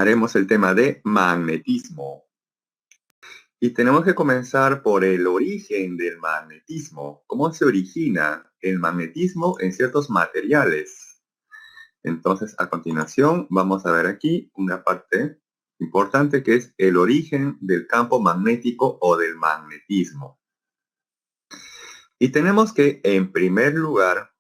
Haremos el tema de magnetismo. Y tenemos que comenzar por el origen del magnetismo. ¿Cómo se origina el magnetismo en ciertos materiales? Entonces, a continuación, vamos a ver aquí una parte importante que es el origen del campo magnético o del magnetismo. Y tenemos que, en primer lugar,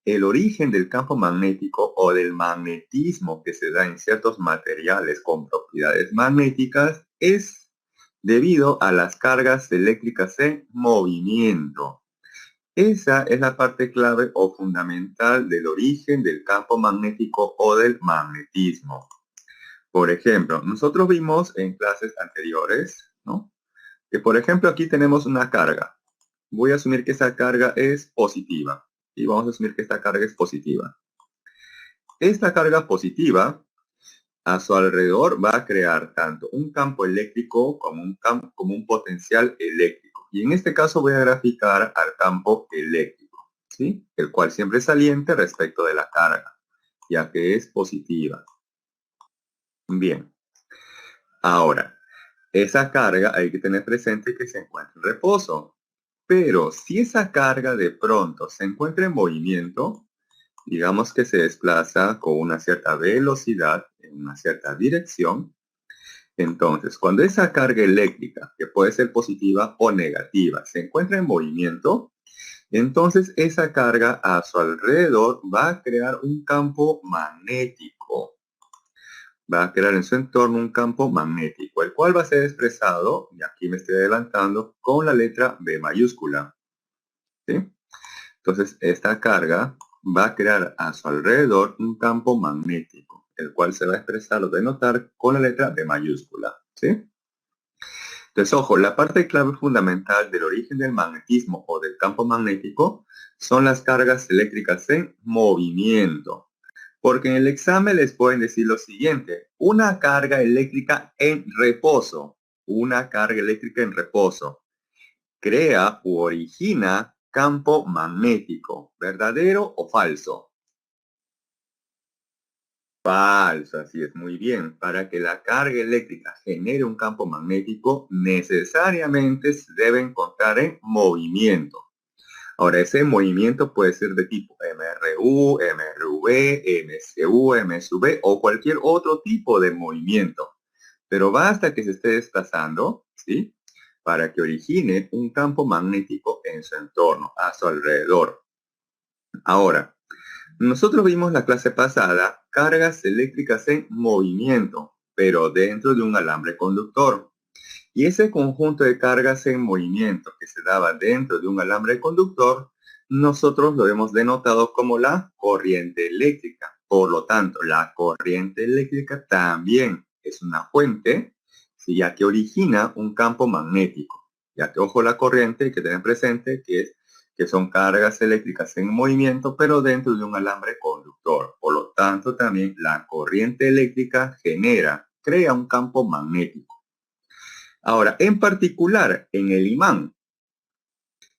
el origen del campo magnético o del magnetismo que se da en ciertos materiales con propiedades magnéticas es debido a las cargas eléctricas en movimiento. Esa es la parte clave o fundamental del origen del campo magnético o del magnetismo. Por ejemplo, nosotros vimos en clases anteriores, ¿no? Que por ejemplo aquí tenemos una carga. Voy a asumir que esa carga es positiva. Y vamos a asumir que esta carga es positiva. Esta carga positiva a su alrededor va a crear tanto un campo eléctrico como un potencial eléctrico. Y en este caso voy a graficar al campo eléctrico, ¿sí? El cual siempre es saliente respecto de la carga, ya que es positiva. Bien. Ahora, esa carga hay que tener presente que se encuentra en reposo. Pero si esa carga de pronto se encuentra en movimiento, digamos que se desplaza con una cierta velocidad en una cierta dirección, entonces cuando esa carga eléctrica, que puede ser positiva o negativa, se encuentra en movimiento, entonces esa carga a su alrededor va a crear un campo magnético. Va a crear en su entorno un campo magnético, el cual va a ser expresado, y aquí me estoy adelantando, con la letra B mayúscula. ¿Sí? Entonces, esta carga va a crear a su alrededor un campo magnético, el cual se va a expresar o denotar con la letra B mayúscula. ¿Sí? Entonces, ojo, la parte clave fundamental del origen del magnetismo o del campo magnético son las cargas eléctricas en movimiento. Porque en el examen les pueden decir lo siguiente: una carga eléctrica en reposo, crea u origina campo magnético, ¿verdadero o falso? Falso, así es, muy bien. Para que la carga eléctrica genere un campo magnético, necesariamente se debe encontrar en movimiento. Ahora, ese movimiento puede ser de tipo MRU, MRV, MCU, MSV o cualquier otro tipo de movimiento. Pero basta que se esté desplazando, ¿sí? Para que origine un campo magnético en su entorno, a su alrededor. Ahora, nosotros vimos la clase pasada cargas eléctricas en movimiento, pero dentro de un alambre conductor. Y ese conjunto de cargas en movimiento que se daba dentro de un alambre conductor, nosotros lo hemos denotado como la corriente eléctrica. Por lo tanto, la corriente eléctrica también es una fuente, ¿sí? Ya que origina un campo magnético. Ya que, ojo, la corriente hay que tener presente que son cargas eléctricas en movimiento, pero dentro de un alambre conductor. Por lo tanto, también la corriente eléctrica crea un campo magnético. Ahora, en particular, en el imán.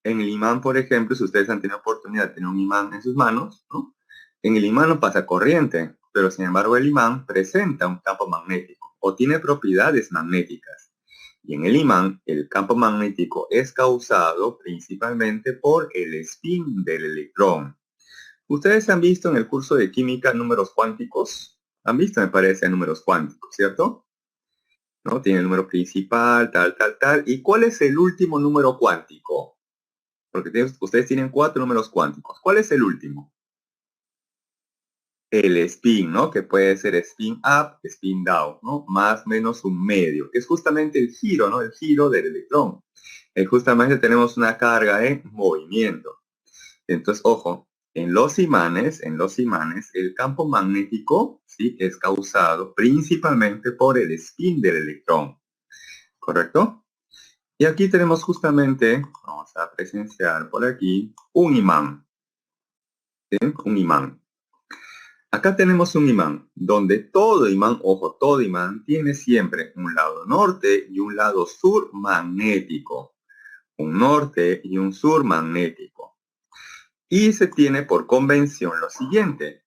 En el imán, por ejemplo, si ustedes han tenido oportunidad de tener un imán en sus manos, ¿no? En el imán no pasa corriente, pero sin embargo el imán presenta un campo magnético o tiene propiedades magnéticas. Y en el imán, el campo magnético es causado principalmente por el spin del electrón. Ustedes han visto en el curso de química números cuánticos. Han visto, me parece, números cuánticos, ¿cierto? ¿No? Tiene el número principal, tal. ¿Y cuál es el último número cuántico? Porque ustedes tienen 4 números cuánticos. ¿Cuál es el último? El spin, ¿no? Que puede ser spin up, spin down, ¿no? Más menos un medio, que es justamente el giro, ¿no? El giro del electrón. Justamente tenemos una carga en movimiento. Entonces, ojo, en los imanes, el campo magnético, ¿sí? Es causado principalmente por el spin del electrón. ¿Correcto? Y aquí tenemos justamente, vamos a presenciar por aquí, un imán. ¿Sí? Un imán. Acá tenemos un imán, donde todo imán, ojo, todo imán tiene siempre un lado norte y un lado sur magnético. Un norte y un sur magnético. Y se tiene por convención lo siguiente,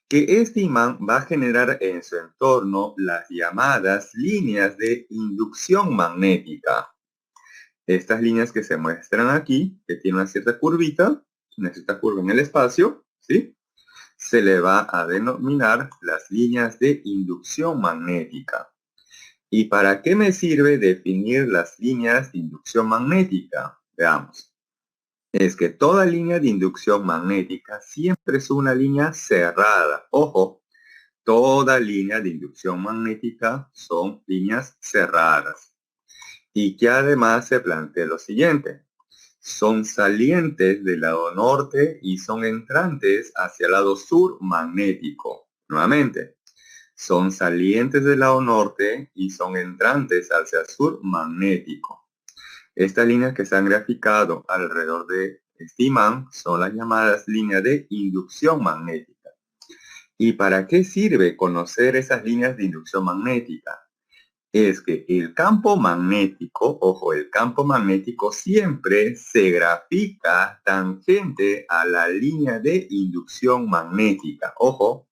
que este imán va a generar en su entorno las llamadas líneas de inducción magnética. Estas líneas que se muestran aquí, que tienen una cierta curva en el espacio, ¿sí? Se le va a denominar las líneas de inducción magnética. ¿Y para qué me sirve definir las líneas de inducción magnética? Veamos. Es que toda línea de inducción magnética siempre es una línea cerrada. Ojo, toda línea de inducción magnética son líneas cerradas. Y que además se plantea lo siguiente. Son salientes del lado norte y son entrantes hacia el lado sur magnético. Nuevamente, son salientes del lado norte y son entrantes hacia el sur magnético. Estas líneas que se han graficado alrededor de este imán son las llamadas líneas de inducción magnética. ¿Y para qué sirve conocer esas líneas de inducción magnética? Es que el campo magnético, ojo, el campo magnético siempre se grafica tangente a la línea de inducción magnética. Ojo,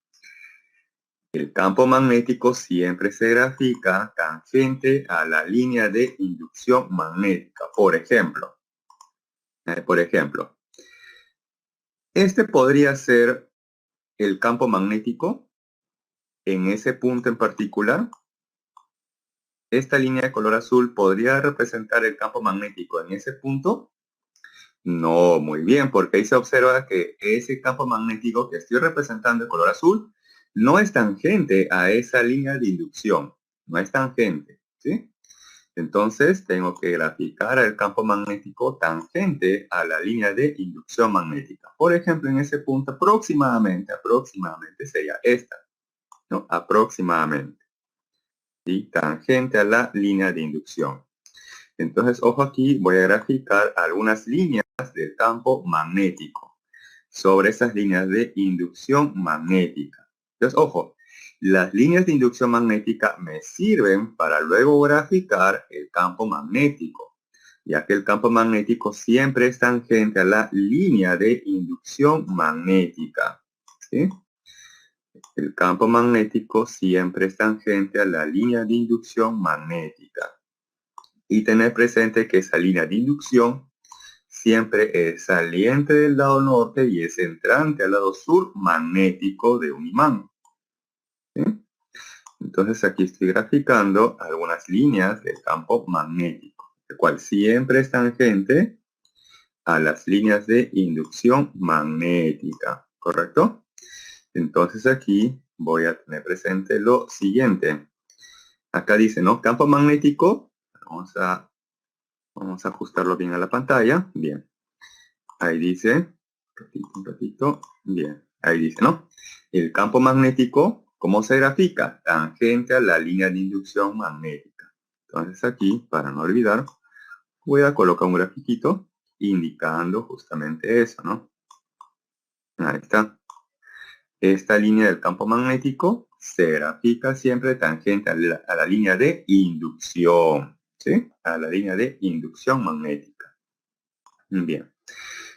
el campo magnético siempre se grafica tangente a la línea de inducción magnética. Por ejemplo, este podría ser el campo magnético en ese punto en particular. Esta línea de color azul podría representar el campo magnético en ese punto. No, muy bien, porque ahí se observa que ese campo magnético que estoy representando en color azul no es tangente a esa línea de inducción, no es tangente, ¿sí? Entonces tengo que graficar el campo magnético tangente a la línea de inducción magnética. Por ejemplo, en ese punto aproximadamente sería esta, ¿no? Aproximadamente, ¿sí? Tangente a la línea de inducción. Entonces, ojo aquí, voy a graficar algunas líneas del campo magnético sobre esas líneas de inducción magnética. Entonces, ojo, las líneas de inducción magnética me sirven para luego graficar el campo magnético, ya que el campo magnético siempre es tangente a la línea de inducción magnética, ¿sí? El campo magnético siempre es tangente a la línea de inducción magnética. Y tener presente que esa línea de inducción siempre es saliente del lado norte y es entrante al lado sur magnético de un imán. ¿Sí? Entonces aquí estoy graficando algunas líneas del campo magnético, el cual siempre es tangente a las líneas de inducción magnética, ¿correcto? Entonces aquí voy a tener presente lo siguiente. Acá dice, ¿no? Campo magnético. Vamos a ajustarlo bien a la pantalla. Bien. Ahí dice, un ratito, bien. Ahí dice, ¿no? El campo magnético, ¿cómo se grafica? Tangente a la línea de inducción magnética. Entonces aquí, para no olvidar, voy a colocar un grafiquito indicando justamente eso, ¿no? Ahí está. Esta línea del campo magnético se grafica siempre tangente a la línea de inducción, ¿sí? A la línea de inducción magnética. Bien.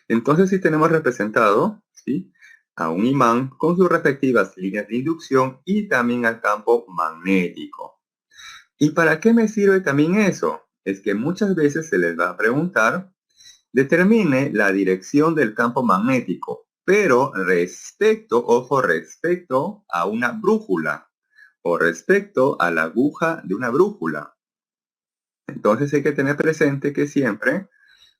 Entonces, si tenemos representado, ¿sí? A un imán con sus respectivas líneas de inducción y también al campo magnético. ¿Y para qué me sirve también eso? Es que muchas veces se les va a preguntar, determine la dirección del campo magnético, pero respecto, ojo, respecto a una brújula o respecto a la aguja de una brújula. Entonces hay que tener presente que siempre,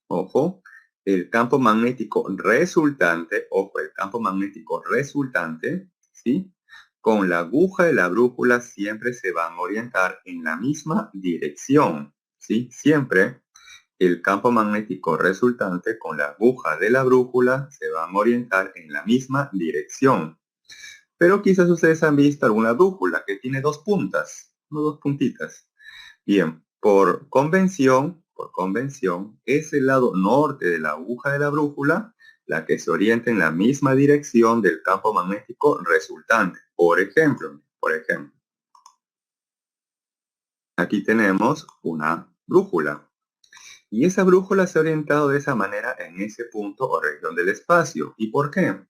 ojo, el campo magnético resultante, ojo, el campo magnético resultante, ¿sí? Con la aguja de la brújula siempre se van a orientar en la misma dirección, ¿sí? Siempre el campo magnético resultante con la aguja de la brújula se van a orientar en la misma dirección. Pero quizás ustedes han visto alguna brújula que tiene dos puntas, no dos puntitas. Bien, por convención, es el lado norte de la aguja de la brújula la que se orienta en la misma dirección del campo magnético resultante. Por ejemplo, aquí tenemos una brújula. Y esa brújula se ha orientado de esa manera en ese punto o región del espacio. ¿Y por qué?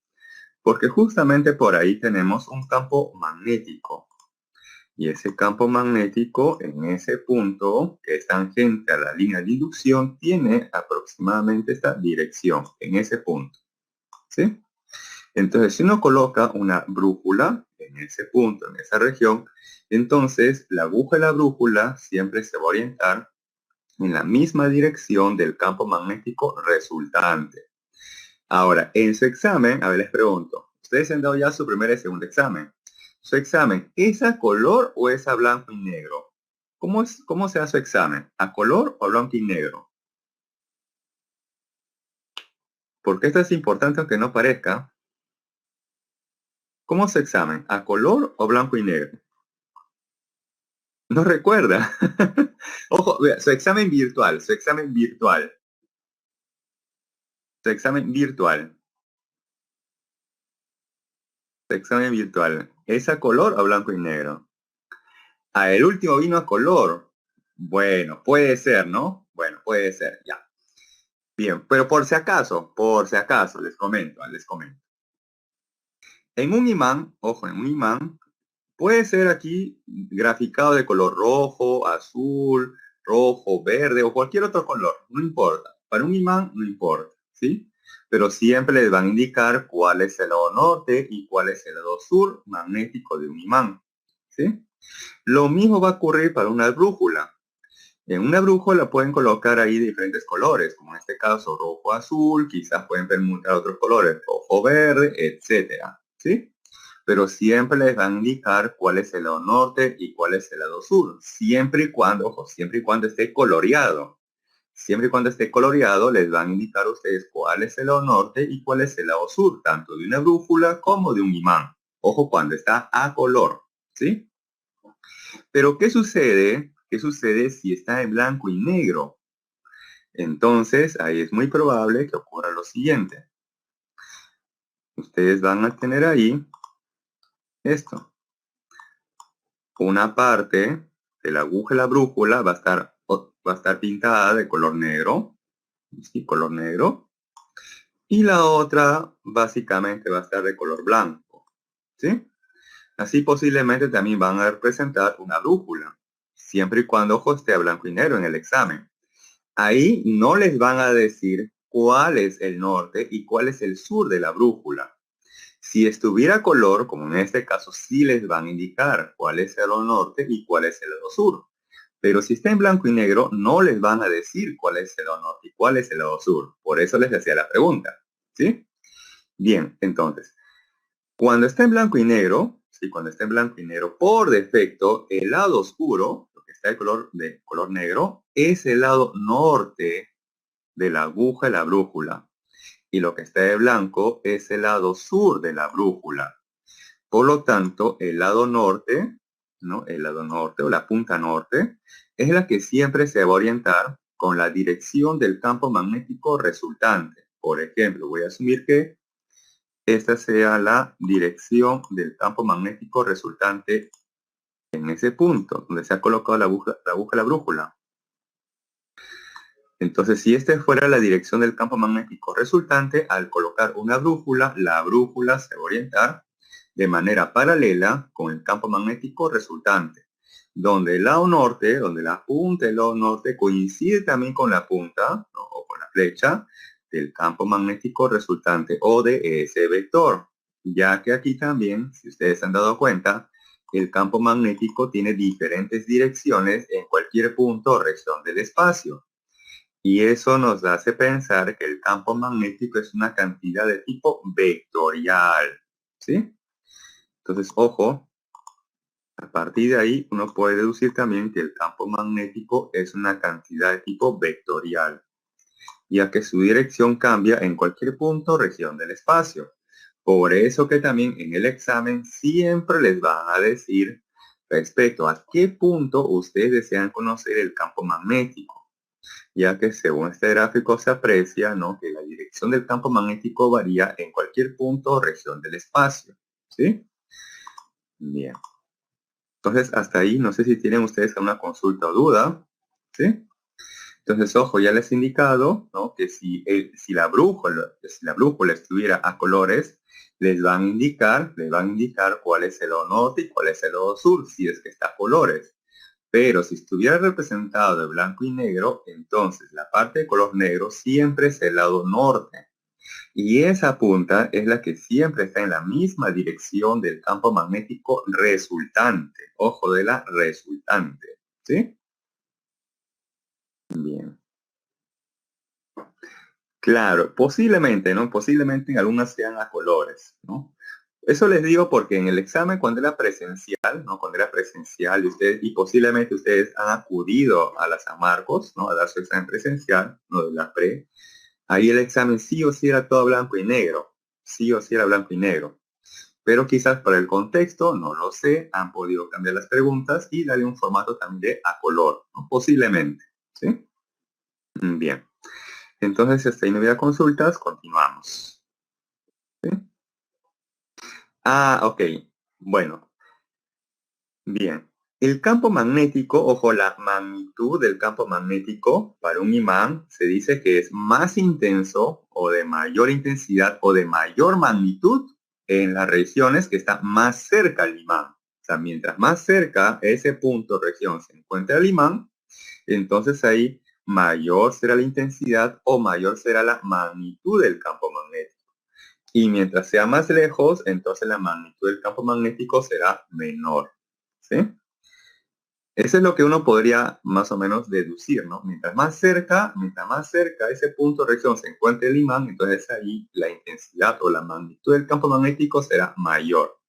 Porque justamente por ahí tenemos un campo magnético. Y ese campo magnético en ese punto, que es tangente a la línea de inducción, tiene aproximadamente esta dirección, en ese punto. ¿Sí? Entonces, si uno coloca una brújula en ese punto, en esa región, entonces la aguja de la brújula siempre se va a orientar en la misma dirección del campo magnético resultante. Ahora, en su examen, a ver, les pregunto, ustedes han dado ya su primer y segundo examen. Su examen, ¿es a color o es a blanco y negro? ¿Cómo se hace su examen? ¿A color o blanco y negro? Porque esto es importante aunque no parezca. ¿Cómo se examen? ¿A color o blanco y negro? No recuerda. Ojo, vea, su examen virtual, su examen virtual, su examen virtual, su examen virtual. ¿Es a color o blanco y negro? Ah, el último vino a color. Bueno, puede ser, ¿no? Bueno, puede ser, ya. Bien, pero por si acaso, les comento, les comento. En un imán, ojo, en un imán, puede ser aquí graficado de color rojo, azul, rojo, verde o cualquier otro color, no importa. Para un imán no importa, ¿sí? Pero siempre les van a indicar cuál es el lado norte y cuál es el lado sur magnético de un imán, ¿sí? Lo mismo va a ocurrir para una brújula. En una brújula pueden colocar ahí diferentes colores, como en este caso rojo, azul, quizás pueden permutar otros colores, rojo, verde, etcétera, ¿sí? Pero siempre les van a indicar cuál es el lado norte y cuál es el lado sur, siempre y cuando, ojo, siempre y cuando esté coloreado. Siempre y cuando esté coloreado, les van a indicar a ustedes cuál es el lado norte y cuál es el lado sur, tanto de una brújula como de un imán. Ojo, cuando está a color, ¿sí? Pero ¿qué sucede? ¿Qué sucede si está en blanco y negro? Entonces, ahí es muy probable que ocurra lo siguiente. Ustedes van a tener ahí esto. Una parte de la aguja de la brújula va a estar pintada de color negro. ¿Sí? Color negro. Y la otra básicamente va a estar de color blanco. ¿Sí? Así posiblemente también van a representar una brújula. Siempre y cuando, ojo, esté a blanco y negro en el examen. Ahí no les van a decir cuál es el norte y cuál es el sur de la brújula. Si estuviera color, como en este caso, sí les van a indicar cuál es el lado norte y cuál es el lado sur. Pero si está en blanco y negro, no les van a decir cuál es el lado norte y cuál es el lado sur. Por eso les hacía la pregunta. ¿Sí? Bien, entonces, cuando está en blanco y negro, sí, cuando está en blanco y negro, por defecto, el lado oscuro, lo que está de color negro, es el lado norte de la aguja de la brújula. Y lo que está de blanco es el lado sur de la brújula. Por lo tanto, el lado norte, ¿no? El lado norte o la punta norte es la que siempre se va a orientar con la dirección del campo magnético resultante. Por ejemplo, voy a asumir que esta sea la dirección del campo magnético resultante en ese punto donde se ha colocado la aguja de la brújula. Entonces, si esta fuera la dirección del campo magnético resultante, al colocar una brújula, la brújula se va a orientar de manera paralela con el campo magnético resultante, donde el lado norte, donde la punta del lado norte coincide también con la punta, ¿no? O con la flecha del campo magnético resultante o de ese vector, ya que aquí también, si ustedes se han dado cuenta, el campo magnético tiene diferentes direcciones en cualquier punto o región del espacio. Y eso nos hace pensar que el campo magnético es una cantidad de tipo vectorial, ¿sí? Entonces, ojo, a partir de ahí uno puede deducir también que el campo magnético es una cantidad de tipo vectorial, ya que su dirección cambia en cualquier punto o región del espacio. Por eso que también en el examen siempre les van a decir respecto a qué punto ustedes desean conocer el campo magnético, ya que según este gráfico se aprecia, ¿no?, que la dirección del campo magnético varía en cualquier punto o región del espacio, ¿sí? Bien. Entonces, hasta ahí, no sé si tienen ustedes alguna consulta o duda, ¿sí? Entonces, ojo, ya les he indicado, ¿no? Que si la brújula estuviera a colores, les van a indicar cuál es el lado norte y cuál es el lado sur, si es que está a colores. Pero si estuviera representado de blanco y negro, entonces la parte de color negro siempre es el lado norte. Y esa punta es la que siempre está en la misma dirección del campo magnético resultante. Ojo de la resultante, ¿sí? Bien. Claro, posiblemente, ¿no? Posiblemente en algunas sean a colores, ¿no? Eso les digo porque en el examen cuando era presencial, ¿no? Cuando era presencial y posiblemente ustedes han acudido a la San Marcos, ¿no? A dar su examen presencial, ¿no? De la pre. Ahí el examen sí o sí era todo blanco y negro. Sí o sí era blanco y negro. Pero quizás por el contexto, no lo sé, han podido cambiar las preguntas y darle un formato también de a color, ¿no? Posiblemente, ¿sí? Bien. Entonces, si hasta ahí no hubiera consultas, continuamos. ¿Sí? Ah, ok. Bueno, bien. El campo magnético, ojo, la magnitud del campo magnético para un imán se dice que es más intenso o de mayor intensidad o de mayor magnitud en las regiones que están más cerca al imán. O sea, mientras más cerca ese punto, región, se encuentra el imán, entonces ahí mayor será la intensidad o mayor será la magnitud del campo magnético. Y mientras sea más lejos, entonces la magnitud del campo magnético será menor. ¿Sí? Eso es lo que uno podría más o menos deducir, ¿no? Mientras más cerca ese punto de reacción se encuentre el imán, entonces ahí la intensidad o la magnitud del campo magnético será mayor.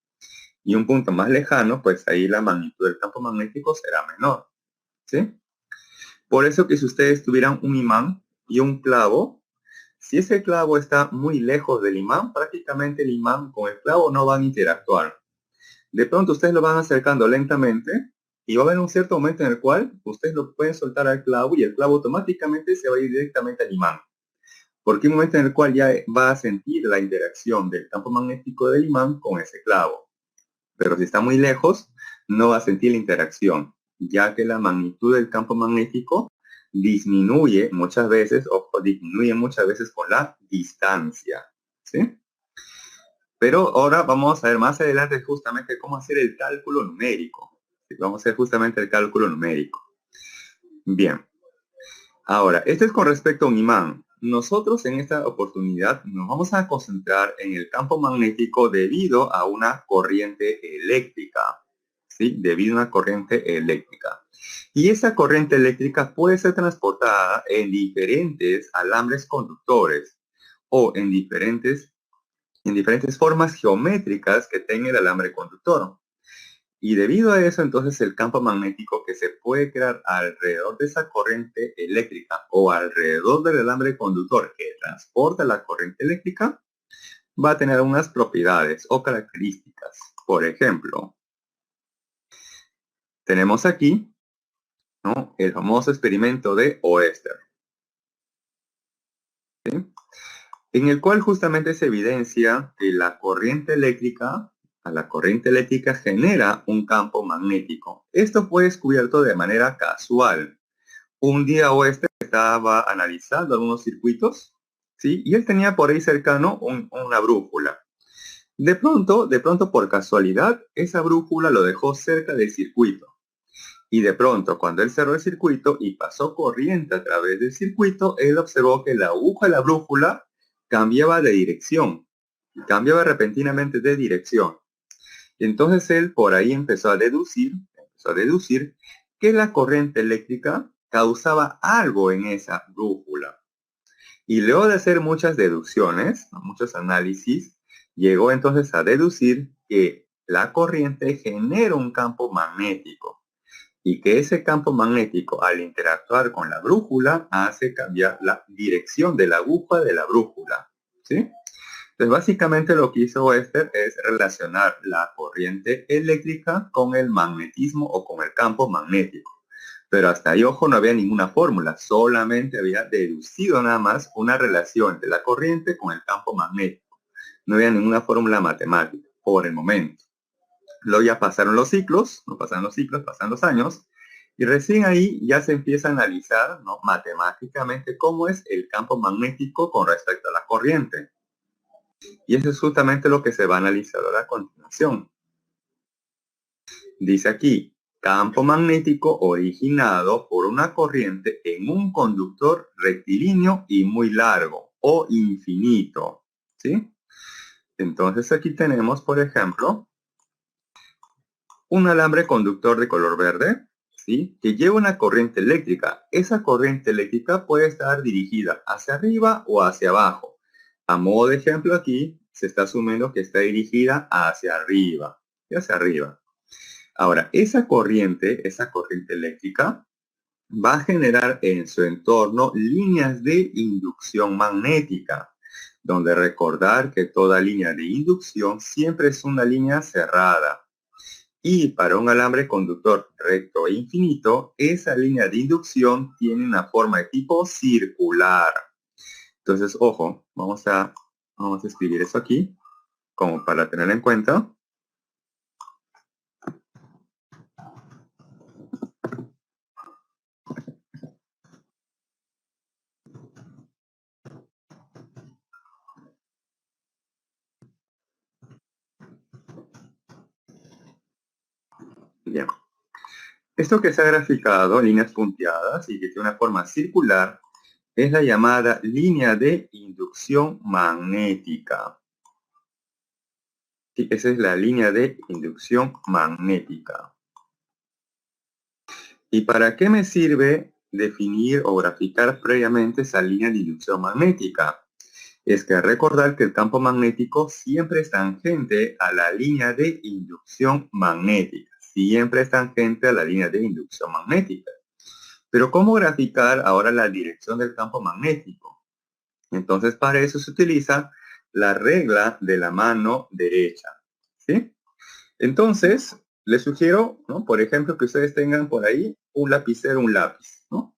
Y un punto más lejano, pues ahí la magnitud del campo magnético será menor. ¿Sí? Por eso que si ustedes tuvieran un imán y un clavo, si ese clavo está muy lejos del imán, prácticamente el imán con el clavo no van a interactuar. De pronto ustedes lo van acercando lentamente y va a haber un cierto momento en el cual ustedes lo pueden soltar al clavo y el clavo automáticamente se va a ir directamente al imán. Porque hay un momento en el cual ya va a sentir la interacción del campo magnético del imán con ese clavo. Pero si está muy lejos, no va a sentir la interacción, ya que la magnitud del campo magnético disminuye muchas veces o disminuye muchas veces con la distancia. ¿Sí? Pero ahora vamos a ver más adelante justamente cómo hacer el cálculo numérico. Vamos a hacer justamente el cálculo numérico. Bien. Ahora, esto es con respecto a un imán. Nosotros en esta oportunidad nos vamos a concentrar en el campo magnético debido a una corriente eléctrica. ¿Sí? Debido a una corriente eléctrica. Y esa corriente eléctrica puede ser transportada en diferentes alambres conductores o en diferentes formas geométricas que tenga el alambre conductor. Y debido a eso, entonces el campo magnético que se puede crear alrededor de esa corriente eléctrica o alrededor del alambre conductor que transporta la corriente eléctrica va a tener unas propiedades o características. Por ejemplo, tenemos aquí, ¿no?, el famoso experimento de Oester, ¿sí?, en el cual justamente se evidencia que a la corriente eléctrica genera un campo magnético. Esto fue descubierto de manera casual. Un día Oester estaba analizando algunos circuitos, ¿sí? Y él tenía por ahí cercano una brújula. De pronto, por casualidad, esa brújula lo dejó cerca del circuito. Y de pronto, cuando él cerró el circuito y pasó corriente a través del circuito, él observó que la aguja de la brújula cambiaba de dirección, cambiaba repentinamente de dirección. Y entonces él por ahí empezó a deducir que la corriente eléctrica causaba algo en esa brújula. Y luego de hacer muchas deducciones, muchos análisis, llegó entonces a deducir que la corriente genera un campo magnético y que ese campo magnético al interactuar con la brújula hace cambiar la dirección de la aguja de la brújula, ¿sí? Entonces básicamente lo que hizo Oester es relacionar la corriente eléctrica con el magnetismo o con el campo magnético. Pero hasta ahí, ojo, no había ninguna fórmula, solamente había deducido nada más una relación de la corriente con el campo magnético. No había ninguna fórmula matemática por el momento. Luego ya pasaron los ciclos, pasan los años, Y recién ahí ya se empieza a analizar, ¿no?, matemáticamente cómo es el campo magnético con respecto a la corriente. Y eso es justamente lo que se va a analizar ahora a continuación. Dice aquí, campo magnético originado por una corriente en un conductor rectilíneo y muy largo o infinito, ¿sí? Entonces aquí tenemos, por ejemplo, un alambre conductor de color verde, ¿sí?, que lleva una corriente eléctrica. Esa corriente eléctrica puede estar dirigida hacia arriba o hacia abajo. A modo de ejemplo aquí, se está asumiendo que está dirigida hacia arriba, y hacia arriba. Ahora, esa corriente eléctrica va a generar en su entorno líneas de inducción magnética, donde recordar que toda línea de inducción siempre es una línea cerrada. Y para un alambre conductor recto e infinito, esa línea de inducción tiene una forma de tipo circular. Entonces, ojo, vamos a escribir eso aquí, como para tener en cuenta. Bien. Esto que se ha graficado, líneas punteadas y que tiene una forma circular, es la llamada línea de inducción magnética. Sí, esa es la línea de inducción magnética. ¿Y para qué me sirve definir o graficar previamente esa línea de inducción magnética? Es que recordar que el campo magnético siempre es tangente a la línea de inducción magnética. Siempre es tangente a la línea de inducción magnética. Pero ¿cómo graficar ahora la dirección del campo magnético? Entonces, para eso se utiliza la regla de la mano derecha, ¿sí? Entonces, les sugiero, ¿no?, por ejemplo, que ustedes tengan por ahí un lapicero, un lápiz, ¿no?,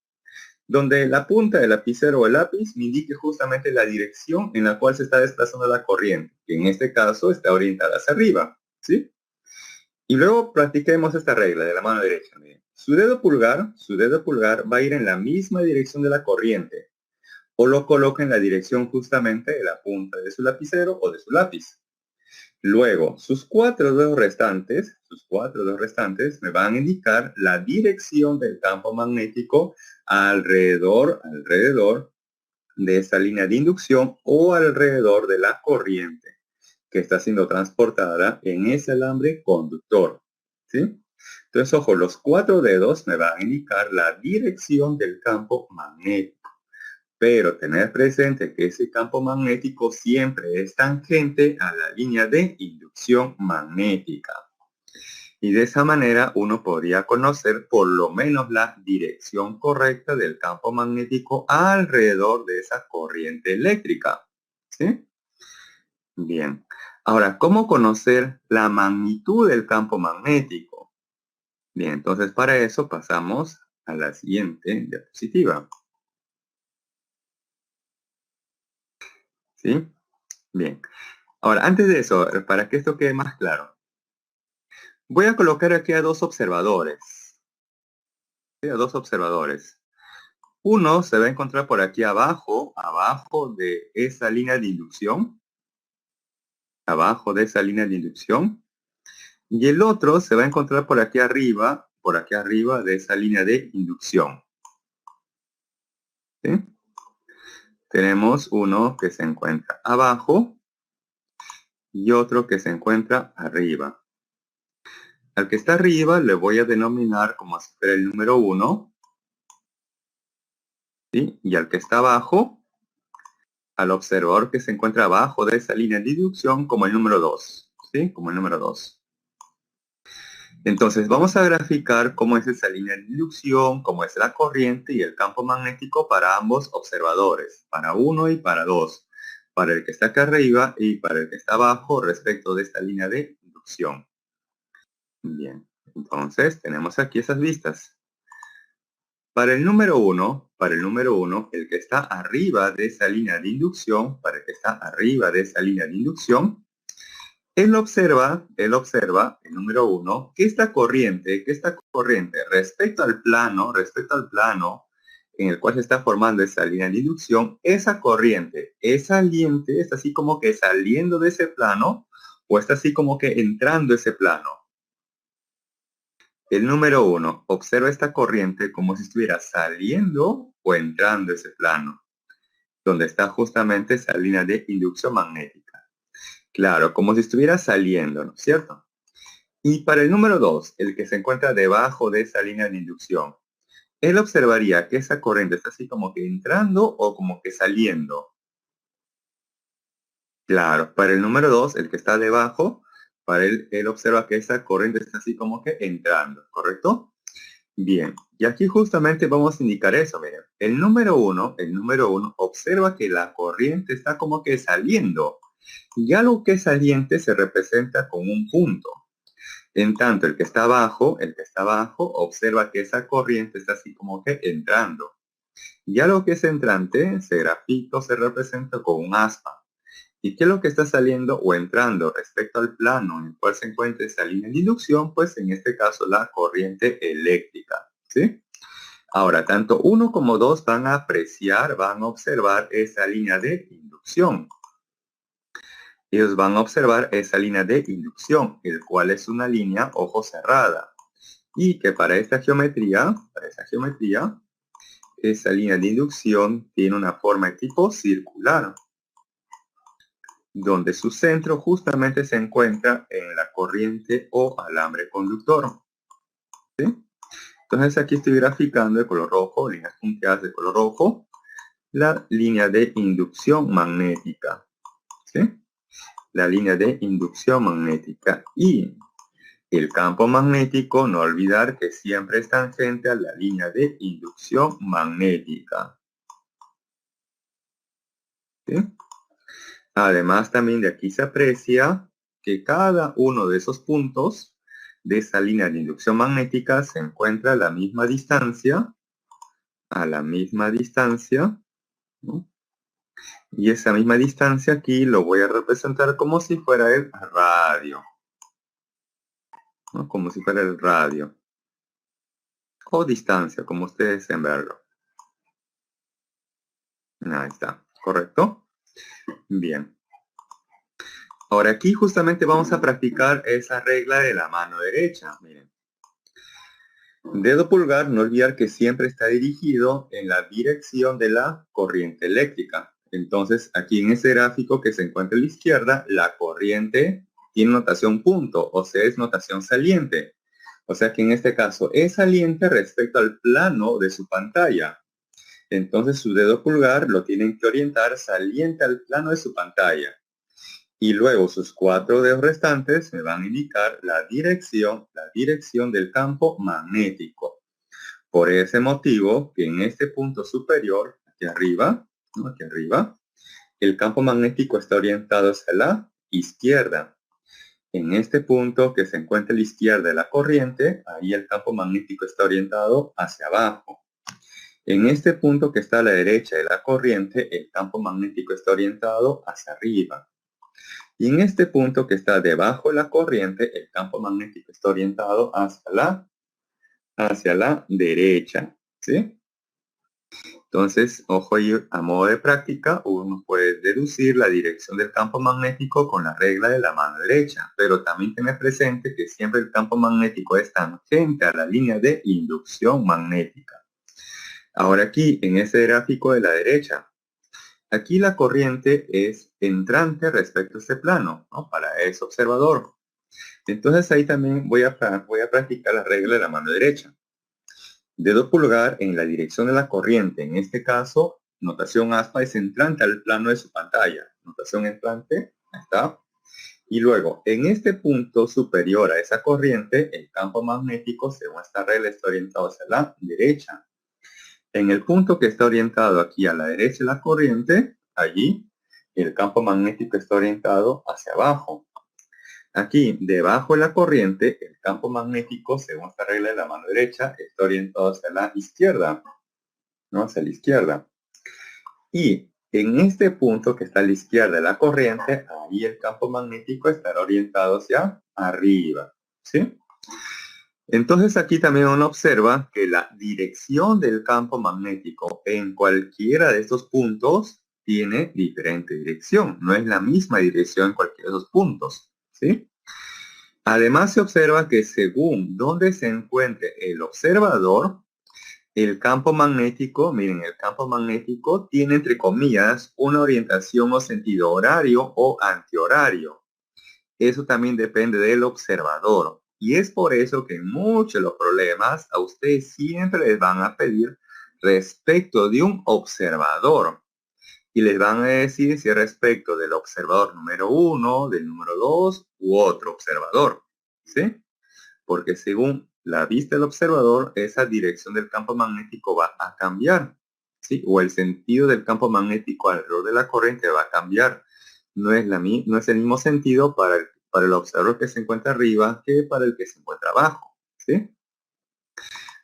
donde la punta del lapicero o el lápiz me indique justamente la dirección en la cual se está desplazando la corriente, que en este caso está orientada hacia arriba, ¿sí? Y luego practiquemos esta regla de la mano derecha. Miren. Su dedo pulgar va a ir en la misma dirección de la corriente, o lo coloca en la dirección justamente de la punta de su lapicero o de su lápiz. Luego, sus cuatro dedos restantes me van a indicar la dirección del campo magnético alrededor de esta línea de inducción o alrededor de la corriente que está siendo transportada en ese alambre conductor, ¿sí? Entonces, ojo, los cuatro dedos me van a indicar la dirección del campo magnético, pero tener presente que ese campo magnético siempre es tangente a la línea de inducción magnética. Y de esa manera uno podría conocer por lo menos la dirección correcta del campo magnético alrededor de esa corriente eléctrica, ¿sí? Bien. Ahora, ¿cómo conocer la magnitud del campo magnético? Bien, entonces para eso pasamos a la siguiente diapositiva. ¿Sí? Bien. Ahora, antes de eso, para que esto quede más claro, voy a colocar aquí a dos observadores. ¿Sí? A dos observadores. Uno se va a encontrar por aquí abajo de esa línea de inducción. Abajo de esa línea de inducción. Y el otro se va a encontrar por aquí arriba de esa línea de inducción. ¿Sí? Tenemos uno que se encuentra abajo y otro que se encuentra arriba. Al que está arriba le voy a denominar como si fuera el número 1. ¿Sí? Y al que está abajo, al observador que se encuentra abajo de esa línea de inducción como el número 2. ¿Sí? Como el número 2. Entonces vamos a graficar cómo es esa línea de inducción, cómo es la corriente y el campo magnético para ambos observadores, para 1 y para 2, para el que está acá arriba y para el que está abajo respecto de esta línea de inducción. Bien, entonces tenemos aquí esas vistas. Para el número 1, el que está arriba de esa línea de inducción, Él observa, el número uno, que esta corriente respecto al plano en el cual se está formando esa línea de inducción, esa corriente es saliente, es así como que saliendo de ese plano, o está así como que entrando ese plano. El número uno, observa esta corriente como si estuviera saliendo o entrando ese plano, donde está justamente esa línea de inducción magnética. Claro, como si estuviera saliendo, ¿no es cierto? Y para el número 2, el que se encuentra debajo de esa línea de inducción, él observaría que esa corriente está así como que entrando o como que saliendo. Claro, para el número 2, el que está debajo, para él observa que esa corriente está así como que entrando, ¿correcto? Bien, y aquí justamente vamos a indicar eso, miren. El número uno observa que la corriente está como que saliendo. Y algo que es saliente se representa con un punto. En tanto, el que está abajo, observa que esa corriente está así como que entrando. Ya lo que es entrante se grafica o se representa con un aspa. ¿Y qué es lo que está saliendo o entrando respecto al plano en el cual se encuentra esa línea de inducción? Pues en este caso la corriente eléctrica, ¿sí? Ahora, tanto uno como dos van a apreciar, van a observar esa línea de inducción. Ellos van a observar esa línea de inducción, el cual es una línea ojo cerrada. Y que para esta geometría, esa línea de inducción tiene una forma de tipo circular, donde su centro justamente se encuentra en la corriente o alambre conductor. ¿Sí? Entonces aquí estoy graficando de color rojo, líneas punteadas de color rojo, la línea de inducción magnética. ¿Sí? La línea de inducción magnética. Y el campo magnético, no olvidar que siempre es tangente a la línea de inducción magnética. ¿Sí? Además, también de aquí se aprecia que cada uno de esos puntos de esa línea de inducción magnética se encuentra a la misma distancia, ¿no? Y esa misma distancia aquí lo voy a representar como si fuera el radio, ¿no? Como si fuera el radio. O distancia, como ustedes deseen verlo. Ahí está, ¿correcto? Bien. Ahora aquí justamente vamos a practicar esa regla de la mano derecha. Miren. Dedo pulgar, no olvidar que siempre está dirigido en la dirección de la corriente eléctrica. Entonces, aquí en este gráfico que se encuentra a la izquierda, la corriente tiene notación punto, o sea, es notación saliente. O sea que en este caso es saliente respecto al plano de su pantalla. Entonces su dedo pulgar lo tienen que orientar saliente al plano de su pantalla. Y luego sus 4 dedos restantes me van a indicar la dirección del campo magnético. Por ese motivo, que en este punto superior, aquí arriba, ¿no? Aquí arriba, el campo magnético está orientado hacia la izquierda. En este punto que se encuentra a la izquierda de la corriente, ahí el campo magnético está orientado hacia abajo. En este punto que está a la derecha de la corriente, el campo magnético está orientado hacia arriba. Y en este punto que está debajo de la corriente, el campo magnético está orientado hacia la derecha. ¿Sí? Entonces, ojo ahí, a modo de práctica, uno puede deducir la dirección del campo magnético con la regla de la mano derecha, pero también tener presente que siempre el campo magnético es tangente a la línea de inducción magnética. Ahora aquí, en este gráfico de la derecha, aquí la corriente es entrante respecto a este plano, ¿no? Para ese observador. Entonces ahí también voy a practicar la regla de la mano derecha. Dedo pulgar en la dirección de la corriente. En este caso, notación aspa es entrante al plano de su pantalla. Notación entrante, ahí está. Y luego, en este punto superior a esa corriente, el campo magnético, según esta regla, está orientado hacia la derecha. En el punto que está orientado aquí a la derecha de la corriente, allí, el campo magnético está orientado hacia abajo. Aquí, debajo de la corriente, el campo magnético, según esta regla de la mano derecha, está orientado hacia la izquierda, ¿no? Hacia la izquierda. Y En este punto que está a la izquierda de la corriente, ahí el campo magnético estará orientado hacia arriba, ¿sí? Entonces aquí también uno observa que la dirección del campo magnético en cualquiera de estos puntos tiene diferente dirección. No es la misma dirección en cualquiera de esos puntos, ¿sí? Además se observa que según donde se encuentre el observador, el campo magnético, miren, el campo magnético tiene entre comillas una orientación o sentido horario o antihorario. Eso también depende del observador. Y es por eso que en muchos de los problemas a ustedes siempre les van a pedir respecto de un observador. Y les van a decir si es respecto del observador número 1, del número 2 u otro observador. ¿Sí? Porque según la vista del observador, esa dirección del campo magnético va a cambiar. ¿Sí? O el sentido del campo magnético alrededor de la corriente va a cambiar. No es el mismo sentido para el observador que se encuentra arriba que para el que se encuentra abajo. ¿Sí?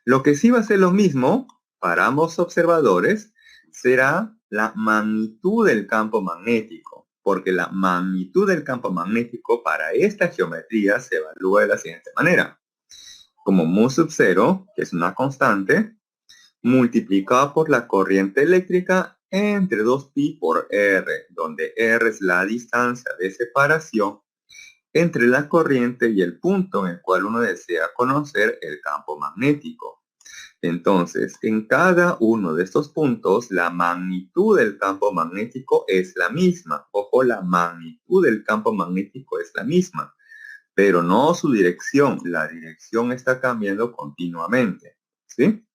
Lo que sí va a ser lo mismo para ambos observadores será la magnitud del campo magnético, porque la magnitud del campo magnético para esta geometría se evalúa de la siguiente manera. Como mu sub 0, que es una constante, multiplicado por la corriente eléctrica entre 2pi por r, donde r es la distancia de separación entre la corriente y el punto en el cual uno desea conocer el campo magnético. Entonces, en cada uno de estos puntos, la magnitud del campo magnético es la misma. Ojo, la magnitud del campo magnético es la misma, pero no su dirección. La dirección está cambiando continuamente, ¿sí?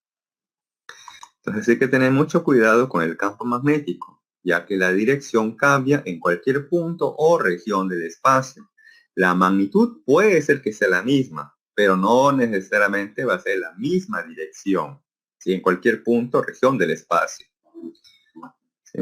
Entonces hay que tener mucho cuidado con el campo magnético, ya que la dirección cambia en cualquier punto o región del espacio. La magnitud puede ser que sea la misma, pero no necesariamente va a ser la misma dirección, ¿sí? En cualquier punto o región del espacio, ¿sí?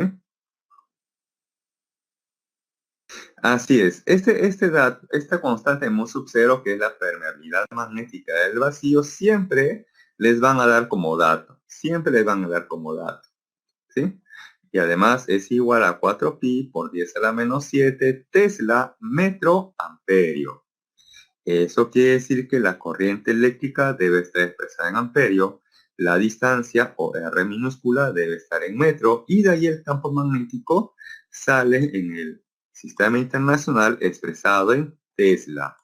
Así es. Esta constante mu sub 0, que es la permeabilidad magnética del vacío, siempre les van a dar como dato. Siempre les van a dar como dato, ¿sí? Y además es igual a 4pi por 10 a la menos 7 Tesla metro amperio. Eso quiere decir que la corriente eléctrica debe estar expresada en amperio, la distancia o R minúscula debe estar en metro y de ahí el campo magnético sale en el sistema internacional expresado en Tesla,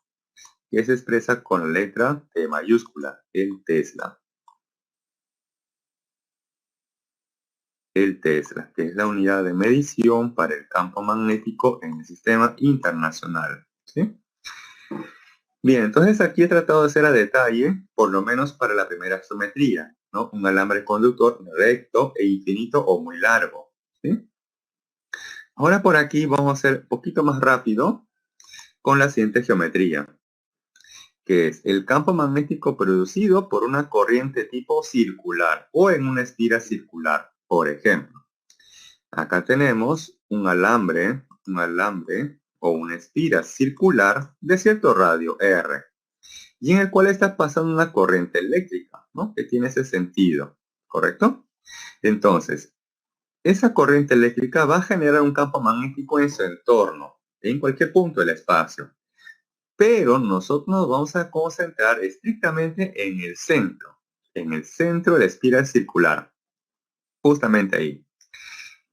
que se expresa con la letra T mayúscula, el Tesla. El Tesla, que es la unidad de medición para el campo magnético en el sistema internacional, ¿sí? Bien, entonces aquí he tratado de hacer a detalle, por lo menos para la primera geometría, ¿no? Un alambre conductor recto e infinito o muy largo, ¿sí? Ahora por aquí vamos a hacer un poquito más rápido con la siguiente geometría, que es el campo magnético producido por una corriente tipo circular o en una espira circular, por ejemplo. Acá tenemos un alambre o una espira circular de cierto radio R, y en el cual está pasando una corriente eléctrica, ¿no? Que tiene ese sentido, ¿correcto? Entonces, esa corriente eléctrica va a generar un campo magnético en su entorno, en cualquier punto del espacio. Pero nosotros nos vamos a concentrar estrictamente en el centro de la espiral circular, justamente ahí.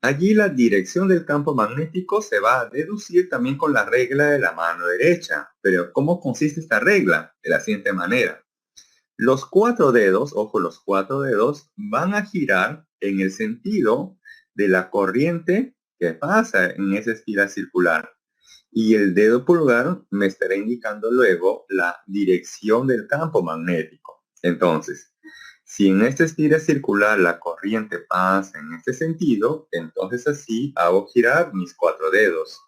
Allí la dirección del campo magnético se va a deducir también con la regla de la mano derecha. Pero ¿cómo consiste esta regla? De la siguiente manera. Los 4 dedos, ojo, los 4 dedos van a girar en el sentido de la corriente que pasa en esa espiral circular. Y el dedo pulgar me estará indicando luego la dirección del campo magnético. Entonces, si en esta espiral circular la corriente pasa en este sentido, entonces así hago girar mis 4 dedos.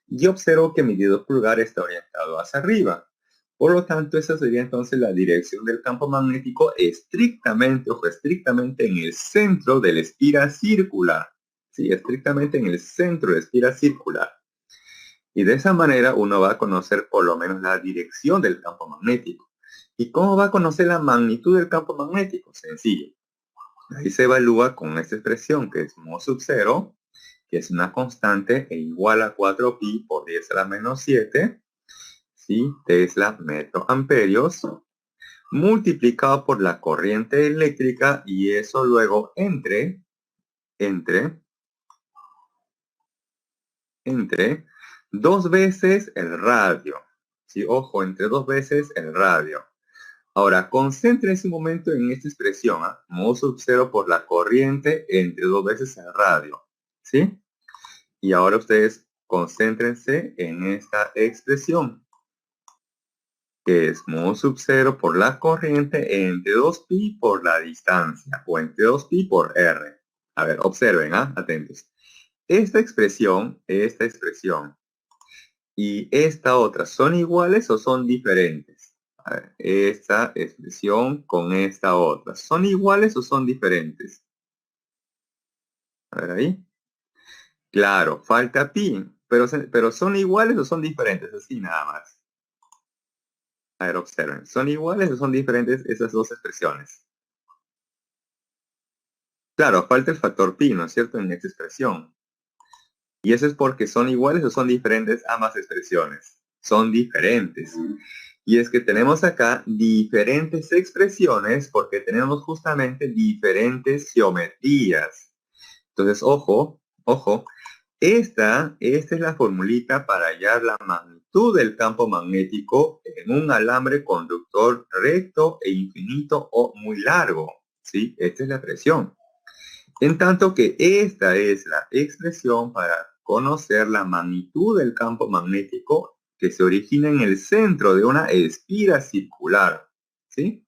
Y observo que mi dedo pulgar está orientado hacia arriba. Por lo tanto, esa sería entonces la dirección del campo magnético estrictamente, ojo, estrictamente en el centro de la espiral circular. Sí, estrictamente en el centro de la espiral circular. Y de esa manera uno va a conocer por lo menos la dirección del campo magnético. ¿Y cómo va a conocer la magnitud del campo magnético? Sencillo. Ahí se evalúa con esta expresión que es mu sub 0, que es una constante e igual a 4pi por 10 a la menos 7, ¿sí? Tesla metro amperios, multiplicado por la corriente eléctrica, y eso luego entre 2 veces el radio. ¿Sí? Ojo, entre 2 veces el radio. Ahora, concéntrense un momento en esta expresión, ¿eh? Mo sub 0 por la corriente entre 2 veces el radio. ¿Sí? Y ahora ustedes concéntrense en esta expresión, que es mo sub 0 por la corriente entre 2pi por la distancia, o entre 2pi por r. A ver, observen, atentos. Esta expresión y esta otra, ¿son iguales o son diferentes? A ver, esta expresión con esta otra, ¿son iguales o son diferentes? A ver ahí. Claro, falta pi, pero ¿son iguales o son diferentes? Así nada más. A ver, observen, ¿son iguales o son diferentes esas dos expresiones? Claro, falta el factor pi, ¿no es cierto?, en esta expresión. Y eso es porque son iguales o son diferentes ambas expresiones. Son diferentes. Y es que tenemos acá diferentes expresiones porque tenemos justamente diferentes geometrías. Entonces, ojo, esta es la formulita para hallar la magnitud del campo magnético en un alambre conductor recto e infinito o muy largo. ¿Sí? Esta es la expresión. En tanto que esta es la expresión para conocer la magnitud del campo magnético que se origina en el centro de una espira circular, ¿sí?